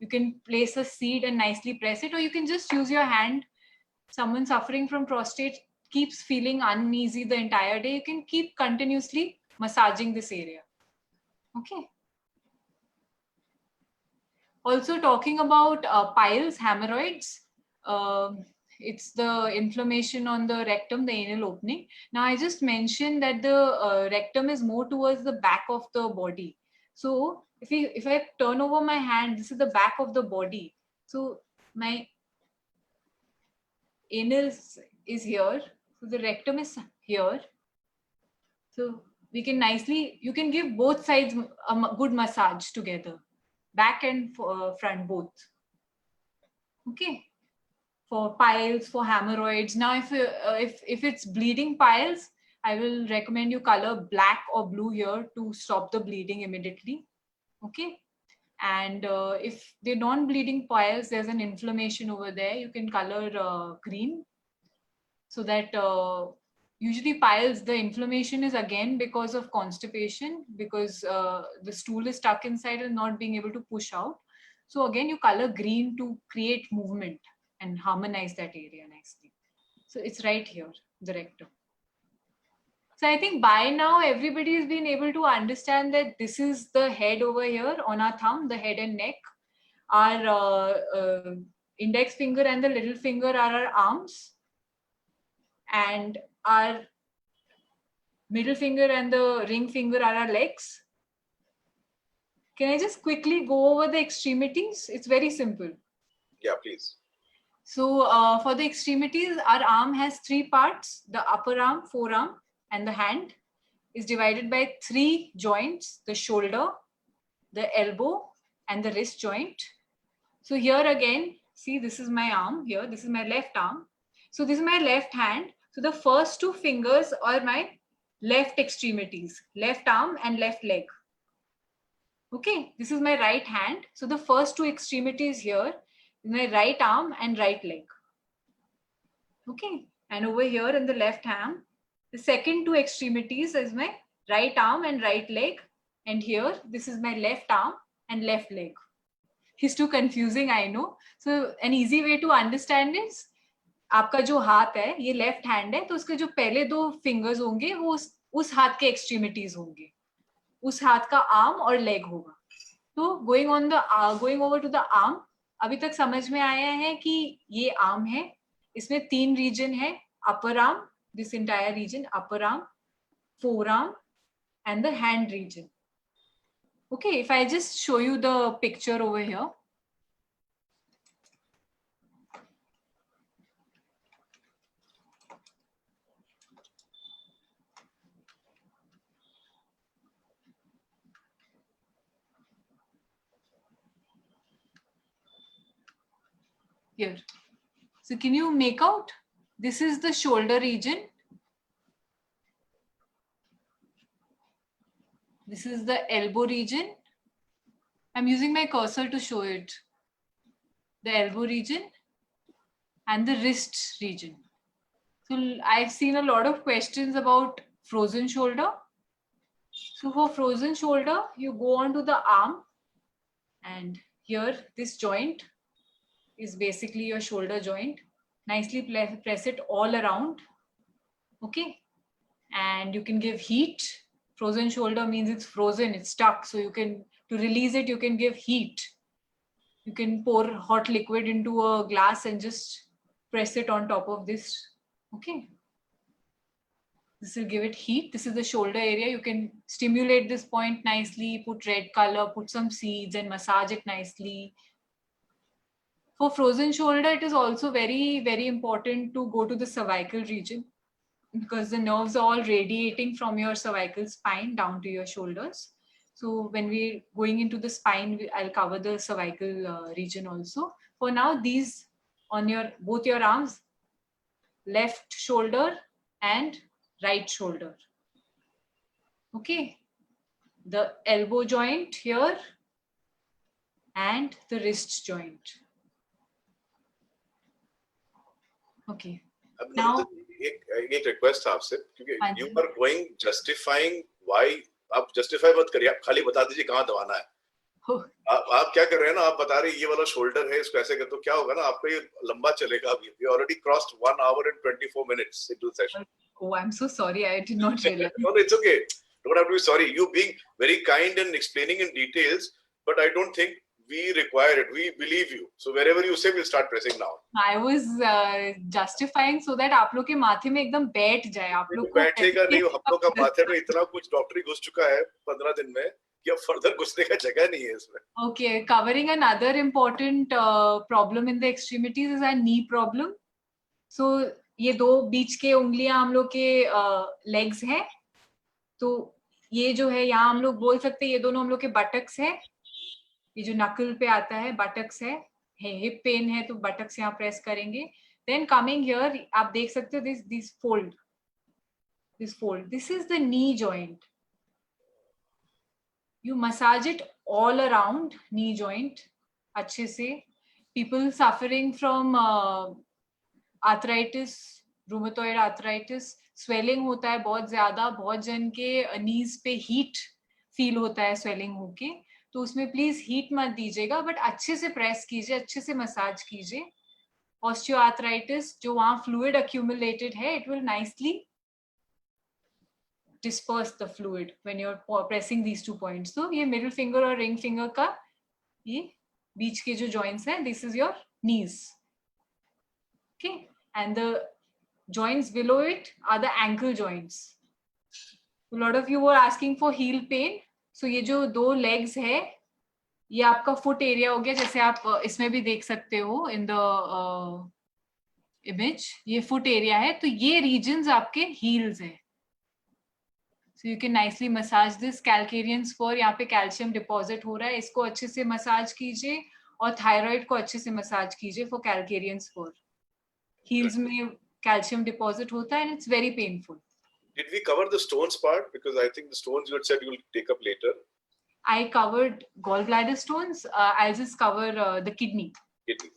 You can place a seed and nicely press it, or you can just use your hand. Someone suffering from prostate keeps feeling uneasy the entire day. You can keep continuously massaging this area. Okay. Also talking about piles, hemorrhoids, it's the inflammation on the rectum, the anal opening. Now I just mentioned that the rectum is more towards the back of the body. So if I turn over my hand, this is the back of the body. So my anal is here. So the rectum is here. So we can nicely, you can give both sides a good massage together. Back and front both. Okay, for piles, for hemorrhoids. Now if it's bleeding piles, I will recommend you color black or blue here to stop the bleeding immediately. Okay, and if they're non-bleeding piles, there's an inflammation over there, you can color green, so that usually piles, the inflammation is again because of constipation, because the stool is stuck inside and not being able to push out. So again, you color green to create movement and harmonize that area nicely. So it's right here, the rectum. So I think by now everybody has been able to understand that this is the head over here on our thumb, the head and neck. Our index finger and the little finger are our arms, and our middle finger and the ring finger are our legs. Can I just quickly go over the extremities? It's very simple. Yeah, please. So for the extremities, our arm has three parts: the upper arm, forearm, and the hand is divided by three joints: the shoulder, the elbow, and the wrist joint. So here again, see, this is my arm here. This is my left arm. So this is my left hand. So the first two fingers are my left extremities, left arm and left leg. Okay, this is my right hand. So the first two extremities here is my right arm and right leg. Okay, and over here in the left arm, the second two extremities is my right arm and right leg. And here, this is my left arm and left leg. It's too confusing, I know. So an easy way to understand is, आपका जो हाथ है, ये left hand है, तो उसके जो पहले दो फिंगर्स होंगे वो उस हाथ के एक्सट्रीमिटीज होंगे, उस हाथ का आर्म और लेग होगा. तो going over to the arm, अभी तक समझ में आया है कि ये आर्म है, इसमें तीन रीजन है: upper arm, this entire region, upper arm, forearm and the hand region. Okay, if I just show you the picture over here. Here. So can you make out? This is the shoulder region. This is the elbow region. I'm using my cursor to show it. The elbow region and the wrist region. So I've seen a lot of questions about frozen shoulder. So for frozen shoulder, you go on to the arm, and here this joint is basically your shoulder joint. Nicely press it all around. Okay. And you can give heat. Frozen shoulder means it's frozen, it's stuck. So you can, to release it, you can give heat. You can pour hot liquid into a glass and just press it on top of this. Okay. This will give it heat. This is the shoulder area. You can stimulate this point nicely, put red color, put some seeds and massage it nicely. For frozen shoulder, it is also very, very important to go to the cervical region, because the nerves are all radiating from your cervical spine down to your shoulders. So when we're going into the spine, I'll cover the cervical region also. For now, these on your both your arms, left shoulder and right shoulder. Okay, the elbow joint here and the wrist joint. Okay. अब Now- एक request आपसे, क्योंकि हाँ you जी। Are going justifying why, आप justify मत करिए, आप खाली बता दीजिए कहाँ दबाना है। हो, आप क्या कर रहे हैं ना, आप बता रहे हैं ये वाला शोल्डर है, इसको ऐसे कर, तो क्या होगा ना, आपका ये लंबा चलेगा। अभी we already crossed 1 hour and 24 minutes into the session. oh, I'm so sorry. I did not realize. No, it's okay. Don't have to be sorry. You being very kind and explaining in details, but I don't think we require it. We believe you. So wherever you say, we'll start pressing now. I was justifying so that आप लोग के माथे में एकदम बैठ जाए, आप लोग को बैठेगा नहीं, हम लोग का माथे में इतना कुछ डॉक्टरी घुस चुका है 15 दिन में कि अब फर्दर घुसने का जगह नहीं है इसमें। Okay, covering another important problem in the extremities is our knee problem. So ये दो बीच के उंगलियां हम लोग के legs हैं, तो ये जो है यहाँ हम लोग बोल सकते हैं ये दोनों हम लोग के buttocks है, ये जो knuckle पे आता है buttocks है, hip pain है तो buttocks यहाँ press करेंगे. Then coming here आप देख सकते हो this fold, this is the knee joint. You massage it all around knee joint अच्छे से. People suffering from arthritis, rheumatoid arthritis, swelling होता है बहुत ज्यादा, बहुत जन के knees पे heat feel होता है swelling होके, तो उसमें please heat मत दीजिएगा, but अच्छे से press कीजिए, अच्छे से massage कीजिए. Osteoarthritis जो वहाँ fluid accumulated है, it will nicely disperse the fluid when you're pressing these 2 points. So ये middle finger और ring finger का ये बीच के जो joints हैं, this is your knees. Okay, and the joints below it are the ankle joints. A lot of you were asking for heel pain. So ये जो दो legs है, ये आपका foot area हो गया, जैसे आप इसमें भी देख सकते हो in the image. ये foot area है, तो ये regions आपके heels है. So you can nicely massage this. Calcarean spur, यहाँ पे calcium deposit हो रहा है, इसको अच्छे से massage कीजिए, और thyroid को अच्छे से massage कीजिए for calcarean spur. Heels में calcium deposit होता है and it's very painful. Did we cover the stones part? Because I think the stones you had said you will take up later. I covered gallbladder stones. I'll just cover the kidney. Kidney.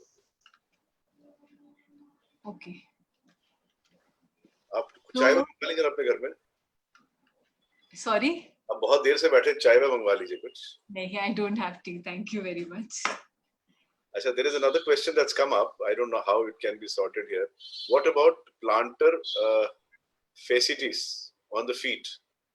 Okay. आप चाय मंगवा लीजिए अपने घर में। Sorry? आप बहुत देर से बैठे, चाय मंगवा लीजिए कुछ। नहीं, I don't have tea. Thank you very much. अच्छा, there is another question that's come up. I don't know how it can be sorted here. What about plantar fasciitis on the feet?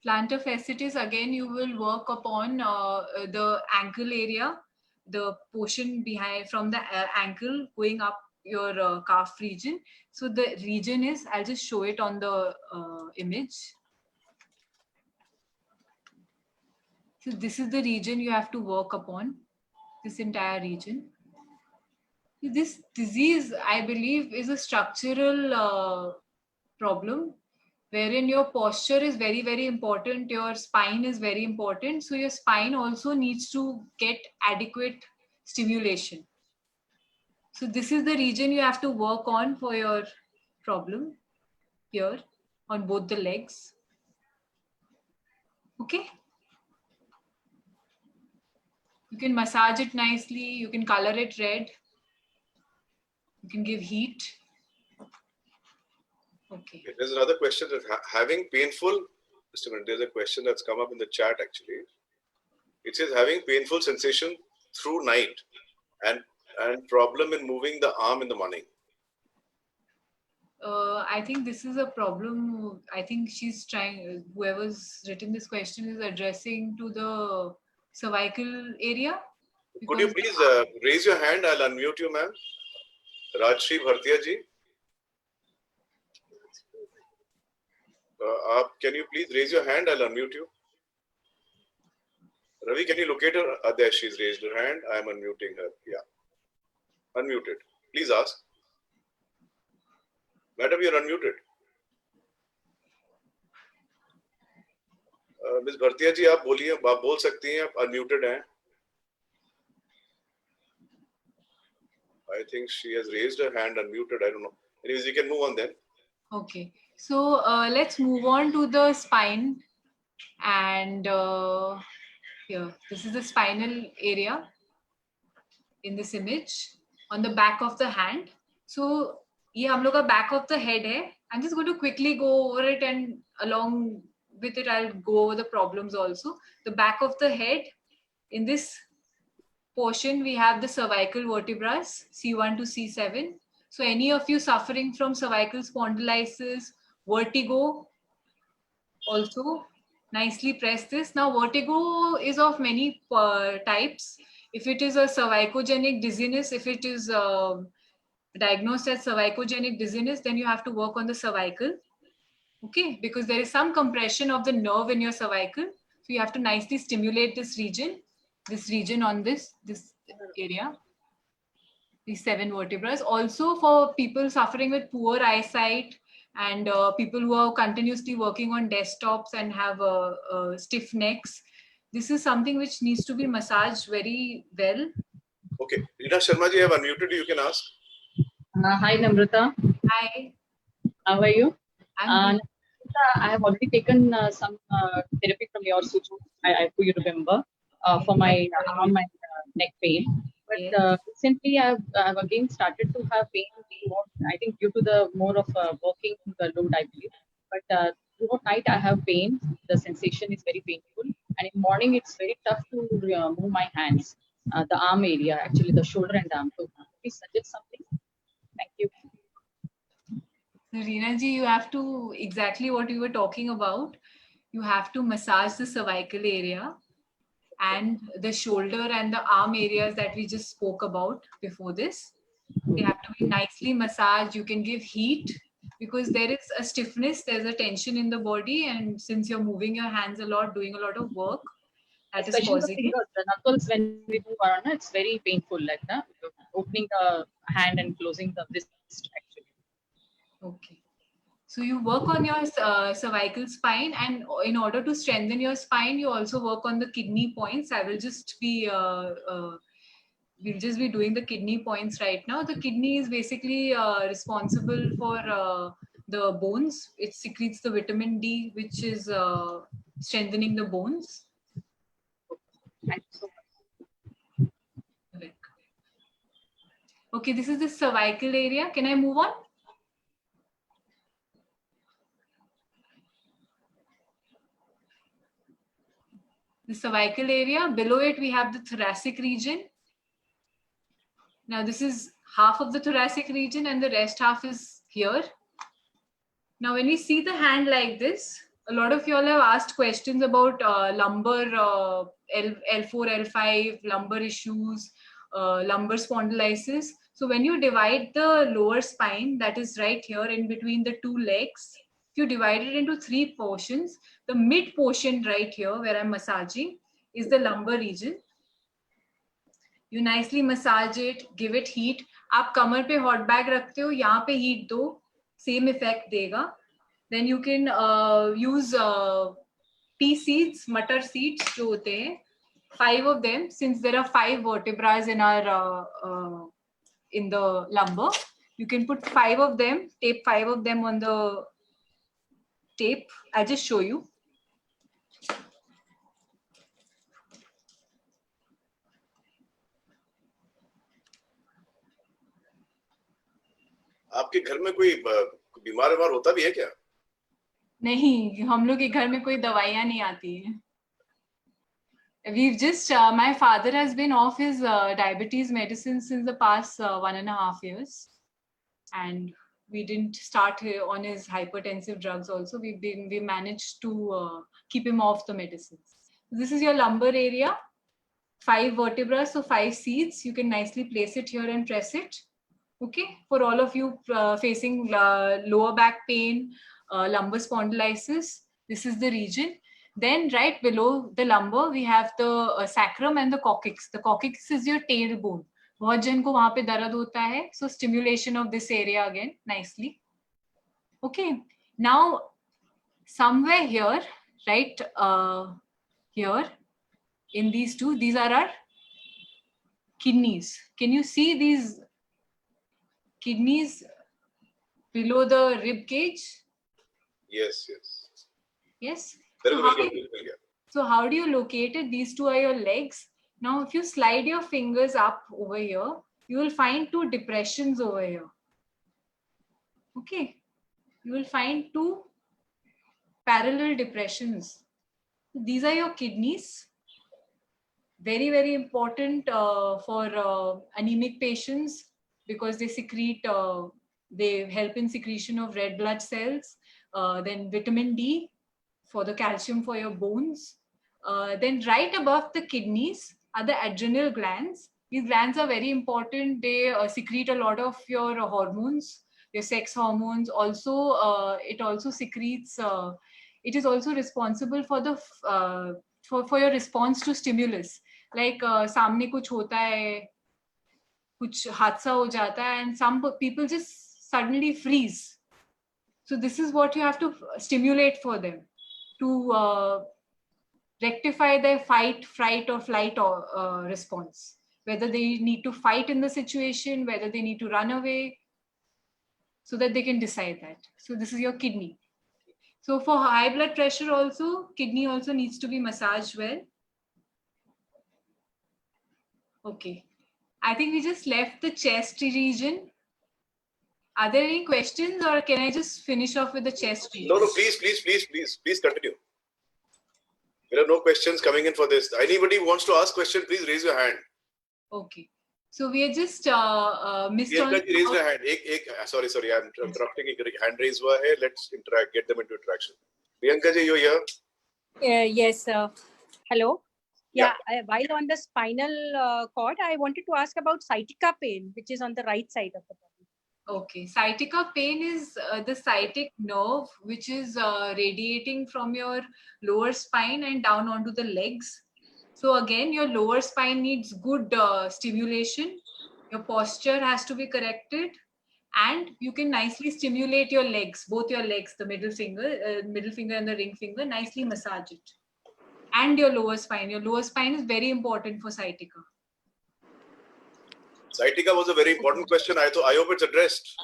Plantar fasciitis, again, you will work upon the ankle area, the portion behind from the ankle going up your calf region. So the region is, I'll just show it on the image. So this is the region you have to work upon, this entire region. This disease, I believe, is a structural problem, wherein your posture is very, very important. Your spine is very important. So your spine also needs to get adequate stimulation. So this is the region you have to work on for your problem here on both the legs. Okay. You can massage it nicely. You can color it red. You can give heat. Okay. There's another question that having painful, just a minute, there's a question that's come up in the chat actually. It says having painful sensation through night and problem in moving the arm in the morning. I think this is a problem. I think she's trying, whoever's written this question is addressing to the cervical area. Could you please raise your hand? I'll unmute you, ma'am. Rajshri Bhartiya ji. Can you please raise your hand? I'll unmute you. Ravi, can you locate her? There, she's raised her hand. I'm unmuting her. Yeah. Unmuted. Please ask. Madam, you're unmuted. Ms. Bhartiya ji, आप बोलिए, आप बोल सकती हैं, आप unmuted हैं. I think she has raised her hand, unmuted. I don't know. Anyways, you can move on then. Okay, so let's move on to the spine. And here, this is the spinal area in this image on the back of the hand. So ये हम लोग का back of the head है. I'm just going to quickly go over it, and along with it I'll go over the problems also. The back of the head, in this portion we have the cervical vertebrae C1 to C7. So any of you suffering from cervical spondylitis, vertigo, also nicely press this. Now vertigo is of many types. If it is a cervicogenic dizziness, if it is diagnosed as cervicogenic dizziness, then you have to work on the cervical, okay, because there is some compression of the nerve in your cervical. So you have to nicely stimulate this region on this area, these 7 vertebrae. Also for people suffering with poor eyesight, and people who are continuously working on desktops and have stiff necks, this is something which needs to be massaged very well. Okay, Rita Sharma ji, I have unmuted you. You can ask. Hi Namrata, Hi, how are you? I'm good. Namrata, I have already taken some therapy from your suture. I hope you remember, for my arm and neck pain. But Yes. recently I've again started to have pain more, I think due to the more of working the load, I believe. But throughout night I have pain. The sensation is very painful, and in morning it's very tough to move my hands, the arm area, actually the shoulder and arm. So please suggest something. Thank you. So Reena ji, you have to, exactly what you were talking about, you have to massage the cervical area and the shoulder and the arm areas that we just spoke about before this. They have to be nicely massaged. You can give heat, because there is a stiffness, there's a tension in the body, and since you're moving your hands a lot, doing a lot of work, that is Especially the causing it. fingers, the knuckles, when we move around, it's very painful, like that. Opening the hand and closing the wrist, actually. Okay. So you work on your cervical spine, and in order to strengthen your spine, you also work on the kidney points. I will just be we'll just be doing the kidney points right now. The kidney is basically responsible for the bones. It secretes the vitamin D, which is strengthening the bones. Thank you so much. Okay, this is the cervical area. Can I move on? The cervical area. Below it, we have the thoracic region. Now, this is half of the thoracic region, and the rest half is here. Now, when we see the hand like this, a lot of you all have asked questions about lumbar, L4, L5, lumbar issues, lumbar spondylitis. So when you divide the lower spine, that is right here in between the 2 legs, if you divide it into 3 portions, the mid portion right here where I'm massaging is the lumbar region. You nicely massage it, give it heat. आप कमर पे hot bag रखते हो, यहाँ पे heat दो, same effect देगा. Then you can use pea seeds, matar seeds जो होते हैं, 5 of them, since there are 5 vertebrae in our in the lumbar. You can put 5 of them, tape 5 of them on the tape. I'll just show you. आपके घर में कोई बीमार होता भी है क्या? नहीं, हम लोग के घर में कोई दवाइयाँ नहीं आती हैं. We've just, my father has been off his diabetes medicine since the past 1.5 years. And we didn't start on his hypertensive drugs also. We managed to keep him off the medicines. This is your lumbar area, 5 vertebrae, so 5 seeds. You can nicely place it here and press it. Okay, for all of you facing lower back pain, lumbar spondylitis, this is the region. Then right below the lumbar, we have the sacrum and the coccyx. The coccyx is your tailbone. बहुत जन को वहां पे दर्द होता है. So stimulation of this area again nicely. Okay, now somewhere here, right here in these 2, these are our kidneys. Can you see these kidneys below the rib cage. Yes, yes. Yes. Very So well, how do you, so how do you locate it? These two are your legs. Now, if you slide your fingers up over here, you will find two depressions over here. Okay. You will find two parallel depressions. These are your kidneys. Very, very important for anemic patients because they secrete, they help in secretion of red blood cells. Then vitamin D for the calcium for your bones. Then right above the kidneys are the adrenal glands. These glands are very important. They secrete a lot of your hormones, your sex hormones. Also, it also secretes, it is also responsible for the for your response to stimulus. Like सामने कुछ होता है, कुछ हादसा हो जाता है, and some people just suddenly freeze. So this is what you have to stimulate for them to rectify their fight, fright, or flight response. Whether they need to fight in the situation, whether they need to run away, so that they can decide that. So this is your kidney. So for high blood pressure also, kidney also needs to be massaged well. Okay. I think we just left the chest region. Are there any questions or can I just finish off with the chest region? No, please continue. There are no questions coming in for this. Anybody who wants to ask question, please raise your hand. Okay. So we are just missed on. Priyanka ji, raise your hand. Sorry, I'm interrupting. Hand raise हुआ है. Let's interact, get them into interaction. Priyanka ji, you're here. Yes. Hello. Yeah. While on the spinal cord, I wanted to ask about sciatica pain, which is on the right side of the body. Okay, sciatica pain is the sciatic nerve which is radiating from your lower spine and down onto the legs. So again, your lower spine needs good stimulation. Your posture has to be corrected, and you can nicely stimulate your legs, both your legs, the middle finger and the ring finger, nicely massage it. And your lower spine. Your lower spine is very important for sciatica. Sciatica was a very important question. I hope it's addressed.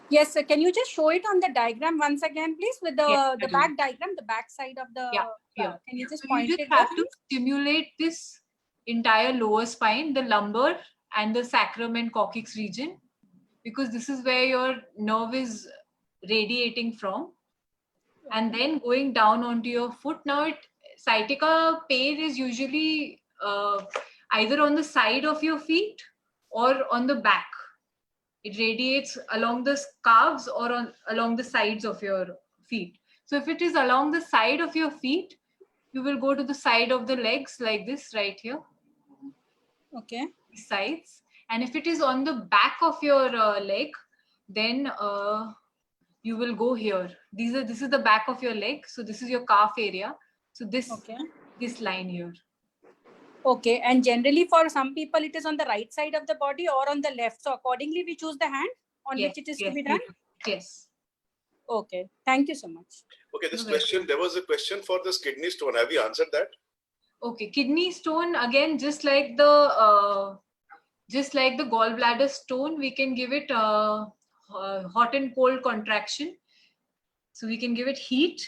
Yes, sir. Can you just show it on the diagram once again, please, with the, Yes, the back diagram, the back side of the. Yeah. Can you just So point you it just have out? to stimulate this entire lower spine, the lumbar and the sacrum and coccyx region, because this is where your nerve is radiating from. And then going down onto your foot. Now, sciatica pain is usually either on the side of your feet or on the back. It radiates along the calves or along the sides of your feet. So if it is along the side of your feet, you will go to the side of the legs like this right here. Okay. Sides. And if it is on the back of your leg, then you will go here. This is the back of your leg. So this is your calf area. So this line here. Okay. And generally for some people, it is on the right side of the body or on the left. So accordingly, we choose the hand on which it is to be done. Yes. Okay. Thank you so much. Okay, this question, there was a question for this kidney stone. Have you answered that? Okay, kidney stone, again, just like the gallbladder stone, we can give it hot and cold contraction. So we can give it heat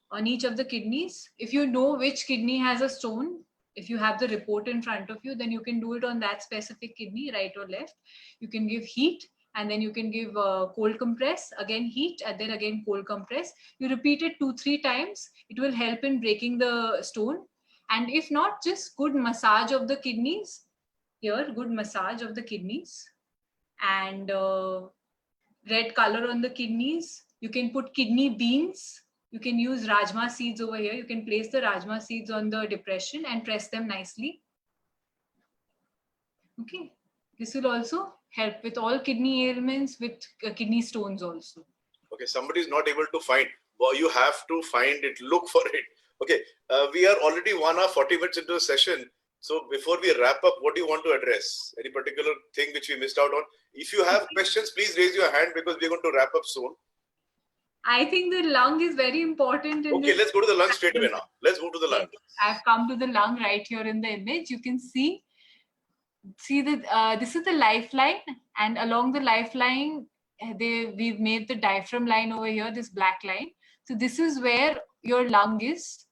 on each of the kidneys. If you know which kidney has a stone, if you have the report in front of you, then you can do it on that specific kidney, right or left. You can give heat, and then you can give cold compress, again heat, and then again cold compress. You repeat it 2-3 times. It will help in breaking the stone. And if not, just good massage of the kidneys. Here, good massage of the kidneys. And red color on the kidneys. You can put kidney beans. You can use rajma seeds over here. You can place the rajma seeds on the depression and press them nicely. Okay. This will also help with all kidney ailments, with kidney stones also. Okay, somebody is not able to find. Well, you have to find it, look for it. Okay, we are already 1 hour 40 minutes into a session. So before we wrap up, what do you want to address? Any particular thing which we missed out on? If you have questions, please raise your hand because we're going to wrap up soon. I think the lung is very important. Okay, let's go to the lung straight away now. Let's move to the lung. I've come to the lung right here in the image. You can see that this is the lifeline, and along the lifeline we've made the diaphragm line over here, this black line. So this is where your lung is.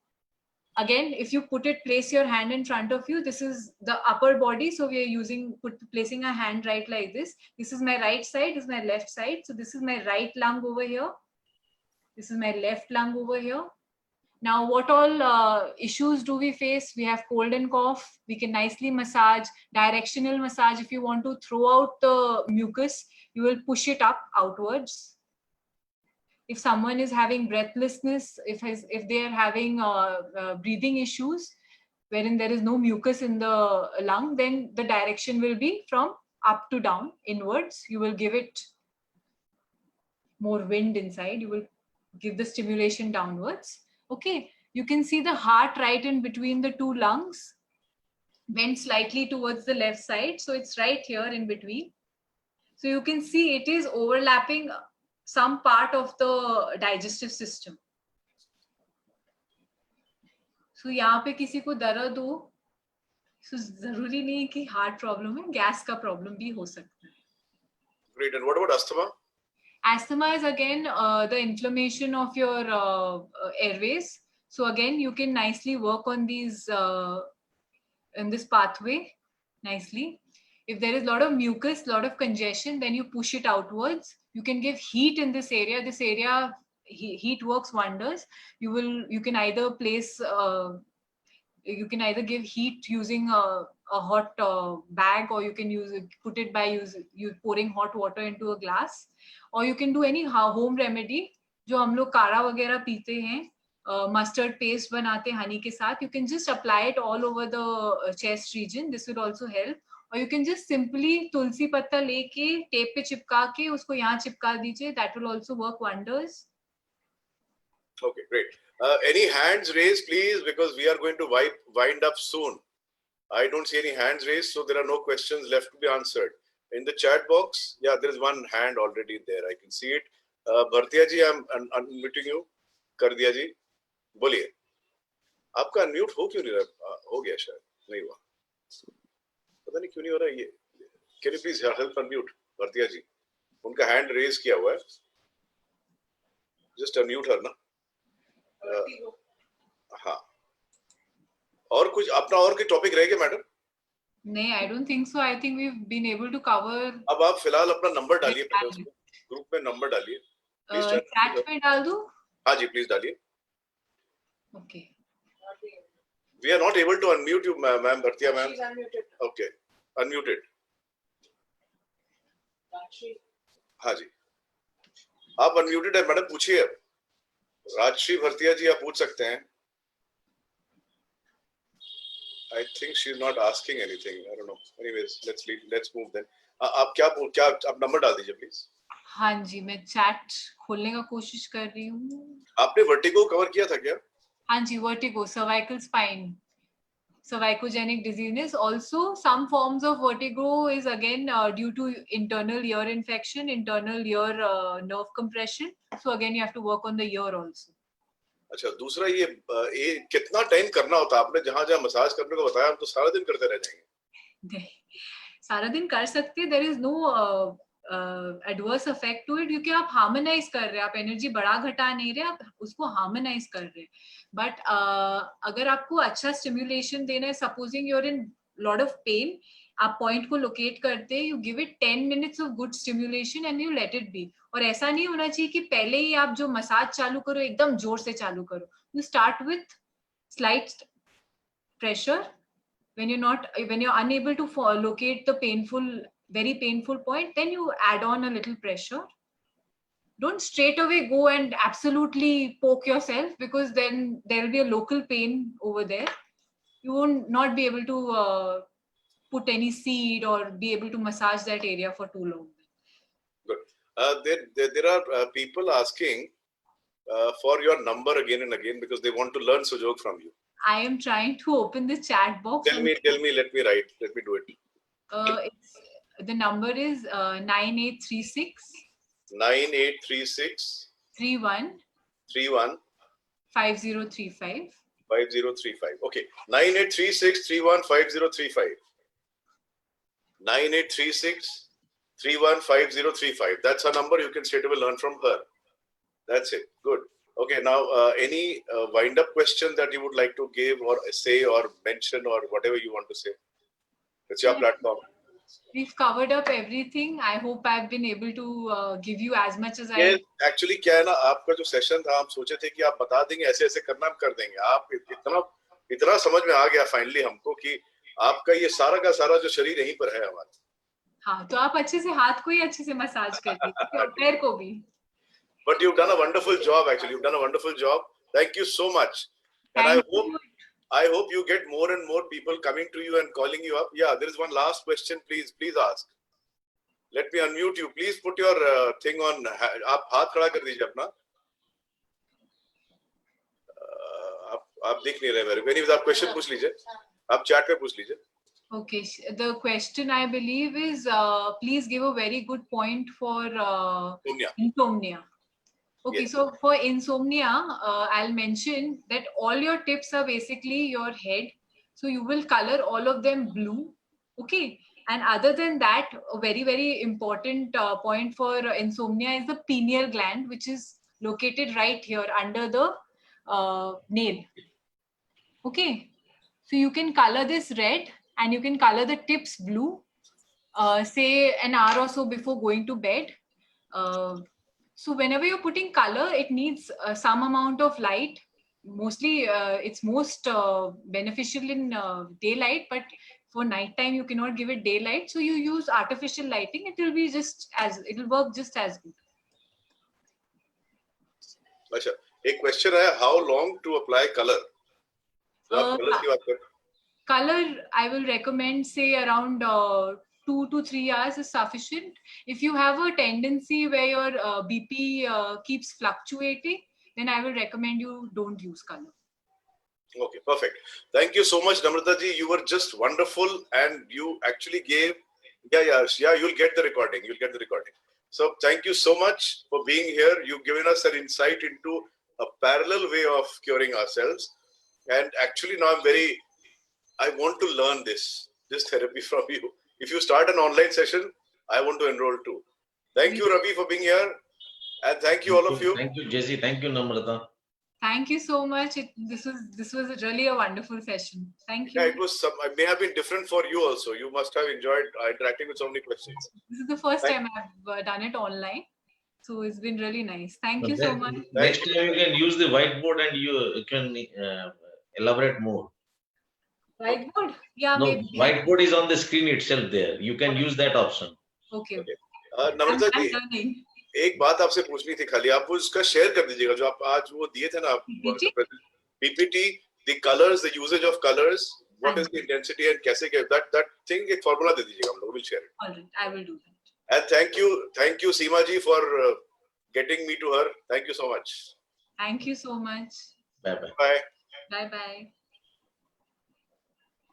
Again, if you place your hand in front of you, this is the upper body. So we are placing a hand right like this. This is my right side, this is my left side. So this is my right lung over here. This is my left lung over here. Now, what all issues do we face? We have cold and cough. We can nicely massage, directional massage. If you want to throw out the mucus, you will push it up outwards. If someone is having breathlessness, if they are having breathing issues, wherein there is no mucus in the lung, then the direction will be from up to down, inwards. You will give it more wind inside. You will give the stimulation downwards. Okay, you can see the heart right in between the two lungs, bent slightly towards the left side. So it's right here in between. So you can see it is overlapping some part of the digestive system. So यहाँ पे किसी को दर्द हो, so जरूरी नहीं कि heart problem है, gas का problem भी हो सकता है. Great. And what about asthma? Asthma is again the inflammation of your airways. So again, you can nicely work on these in this pathway nicely. If there is a lot of mucus, a lot of congestion, then you push it outwards. You can give heat in this area. This area, heat works wonders. You can either place, you can either give heat using a hot bag, or you can put it by pouring hot water into a glass, or you can do any home remedy. जो हम लोग काढ़ा वगैरह पीते हैं, mustard paste बनाते हैं honey के साथ. You can just apply it all over the chest region. This would also help. Or you can just simply तुलसी पत्ता लेके टेप पे चिपका के उसको यहाँ चिपका दीजिए. That will also work wonders. Okay, great. Any hands raised, please, because we are going to wind up soon. I don't see any hands raised, so there are no questions left to be answered. In the chat box, yeah, there is one hand already there. I can see it. Bhartiya ji, I'm unmuting you. कर दिया जी, बोलिए. आपका unmute हो क्यों नहीं रहा? हो गया शायद, नहीं हुआ. पता नहीं क्यों नहीं हो रहा ये. Can you please help unmute, Bhartiya ji? उनका hand raise किया हुआ है. Just unmute her ना. हाँ. और कुछ अपना और कोई टॉपिक रह गया मैडम? नहीं, I don't think so. I think we've been able to cover. अब आप फिलहाल अपना नंबर डालिए पहले उसमें. ग्रुप में नंबर डालिए. चैट में डाल दूं? हाँ जी, प्लीज डालिए. Okay. We are not able to unmute you, ma'am. Bhartiya ma'am. She's unmuted. Okay, unmuted. हाँ जी. आप unmuted है मैडम, पूछिए. राजश्री भरतिया जी, आप पूछ सकते हैं. I think she's not asking anything. I don't know. Anyways, let's move then. आप क्या आप नंबर डाल दीजिए प्लीज. हाँ जी, मैं चैट खोलने का कोशिश कर रही हूँ. आपने वर्टिगो कवर किया था क्या? हाँ जी, vertigo, cervical spine, cervicogenic disease. Also, some forms of vertigo is again due to internal ear infection, internal ear nerve compression. So again, you have to work on the ear also. अच्छा, दूसरा ये कितना time करना होता है? आपने जहाँ जहाँ मसाज करने को बताया, हम तो सारा दिन करते रह जाएंगे. नहीं, सारा दिन कर सकते. There is no adverse effect to it, क्योंकि आप हार्मोनाइज कर रहे हैं. आप एनर्जी बढ़ा घटा नहीं रहे, आप उसको हार्मोनाइज कर रहे हैं. बट अगर आपको अच्छा स्टिम्युलेशन देना है, supposing you're in lot of pain, आप पॉइंट को लोकेट करते हैं, you give it 10 minutes of good stimulation and you let it be. और ऐसा नहीं होना चाहिए कि पहले ही आप जो मसाज चालू करो एकदम जोर से चालू करो. You start with slight pressure. when you're unable to locate the very painful point, then you add on a little pressure. Don't straight away go and absolutely poke yourself, because then there will be a local pain over there. You won't not be able to put any seed or be able to massage that area for too long. Good. There are people asking for your number again and again because they want to learn Sujok from you. I am trying to open the chat box. Tell me, let me write. Let me do it. The number is 9836 9836 31 5035. 5035. Okay. 9836 31 5035. 9836 315035. That's her number. You can straight away learn from her. That's it. Good. Okay. Now, any wind-up question that you would like to give or say or mention or whatever you want to say? It's your platform. We've covered up everything. I hope I've been able to give you as much as ये I. Actually क्या है ना, आपका जो session था हम सोचे थे कि आप बता देंगे ऐसे ऐसे करना, हम कर देंगे. आप इतना समझ में आ गया फाइनली हमको कि आपका ये सारा का सारा जो शरीर यहीं पर है हमारा. हाँ, तो आप अच्छे से हाथ को ही अच्छे से मसाज कर दीजिए और पैर को भी. But you've done a wonderful job. Actually, you've done a wonderful job. Thank you so much. And Thank you. I hope you get more and more people coming to you and calling you up. Yeah, there is one last question. Please ask. Let me unmute you. Please put your thing on. आप हाथ खड़ा कर दीजिए अपना. आप देख नहीं रहे मेरे को. Anyways, आप question पूछ लीजिए. आप chat पे पूछ लीजिए. Okay, the question I believe is please give a very good point for insomnia. Okay, Yes. so for insomnia, I'll mention that all your tips are basically your head. So you will color all of them blue. Okay. And other than that, a very, very important point for insomnia is the pineal gland, which is located right here under the nail. Okay. So you can color this red and you can color the tips blue, say an hour or so before going to bed. So whenever you're putting color, it needs some amount of light. Mostly, it's most beneficial in daylight, but for nighttime you cannot give it daylight. So you use artificial lighting. It will work just as good. अच्छा, एक question है, how long to apply color? color की बात कर. Color, I will recommend say around 2 to 3 hours is sufficient. If you have a tendency where your BP keeps fluctuating, then I will recommend you don't use color. Okay, perfect. Thank you so much, Namrata ji. You were just wonderful, and you actually gave. Yeah. You'll get the recording. So thank you so much for being here. You've given us an insight into a parallel way of curing ourselves, and actually now I want to learn this therapy from you. If you start an online session, I want to enroll too. Thank you, Ravi, for being here. And thank you, all of you. Thank you, Jesse. Thank you, Namrata. Thank you so much. This was really a wonderful session. Thank you. Yeah, it may have been different for you also. You must have enjoyed interacting with so many questions. This is the first time I've done it online. So it's been really nice. Thank you so much. Next time you can use the whiteboard and you can elaborate more. Whiteboard? Yeah, No, maybe. whiteboard is on the screen itself there. You can use that option. Okay. Namrata I'm ji, learning. एक बात आपसे पूछनी थी खाली, आप उसका share कर दीजिएगा जो आप आज वो दिए थे ना PPT, the colors, the usage of colors, what is the intensity and कैसे that thing एक formula दे दीजिएगा, हम लोग will share it. All right, I will do that. And thank you Seema ji for getting me to her. Thank you so much. Thank you so much. Bye bye. Bye. Bye bye.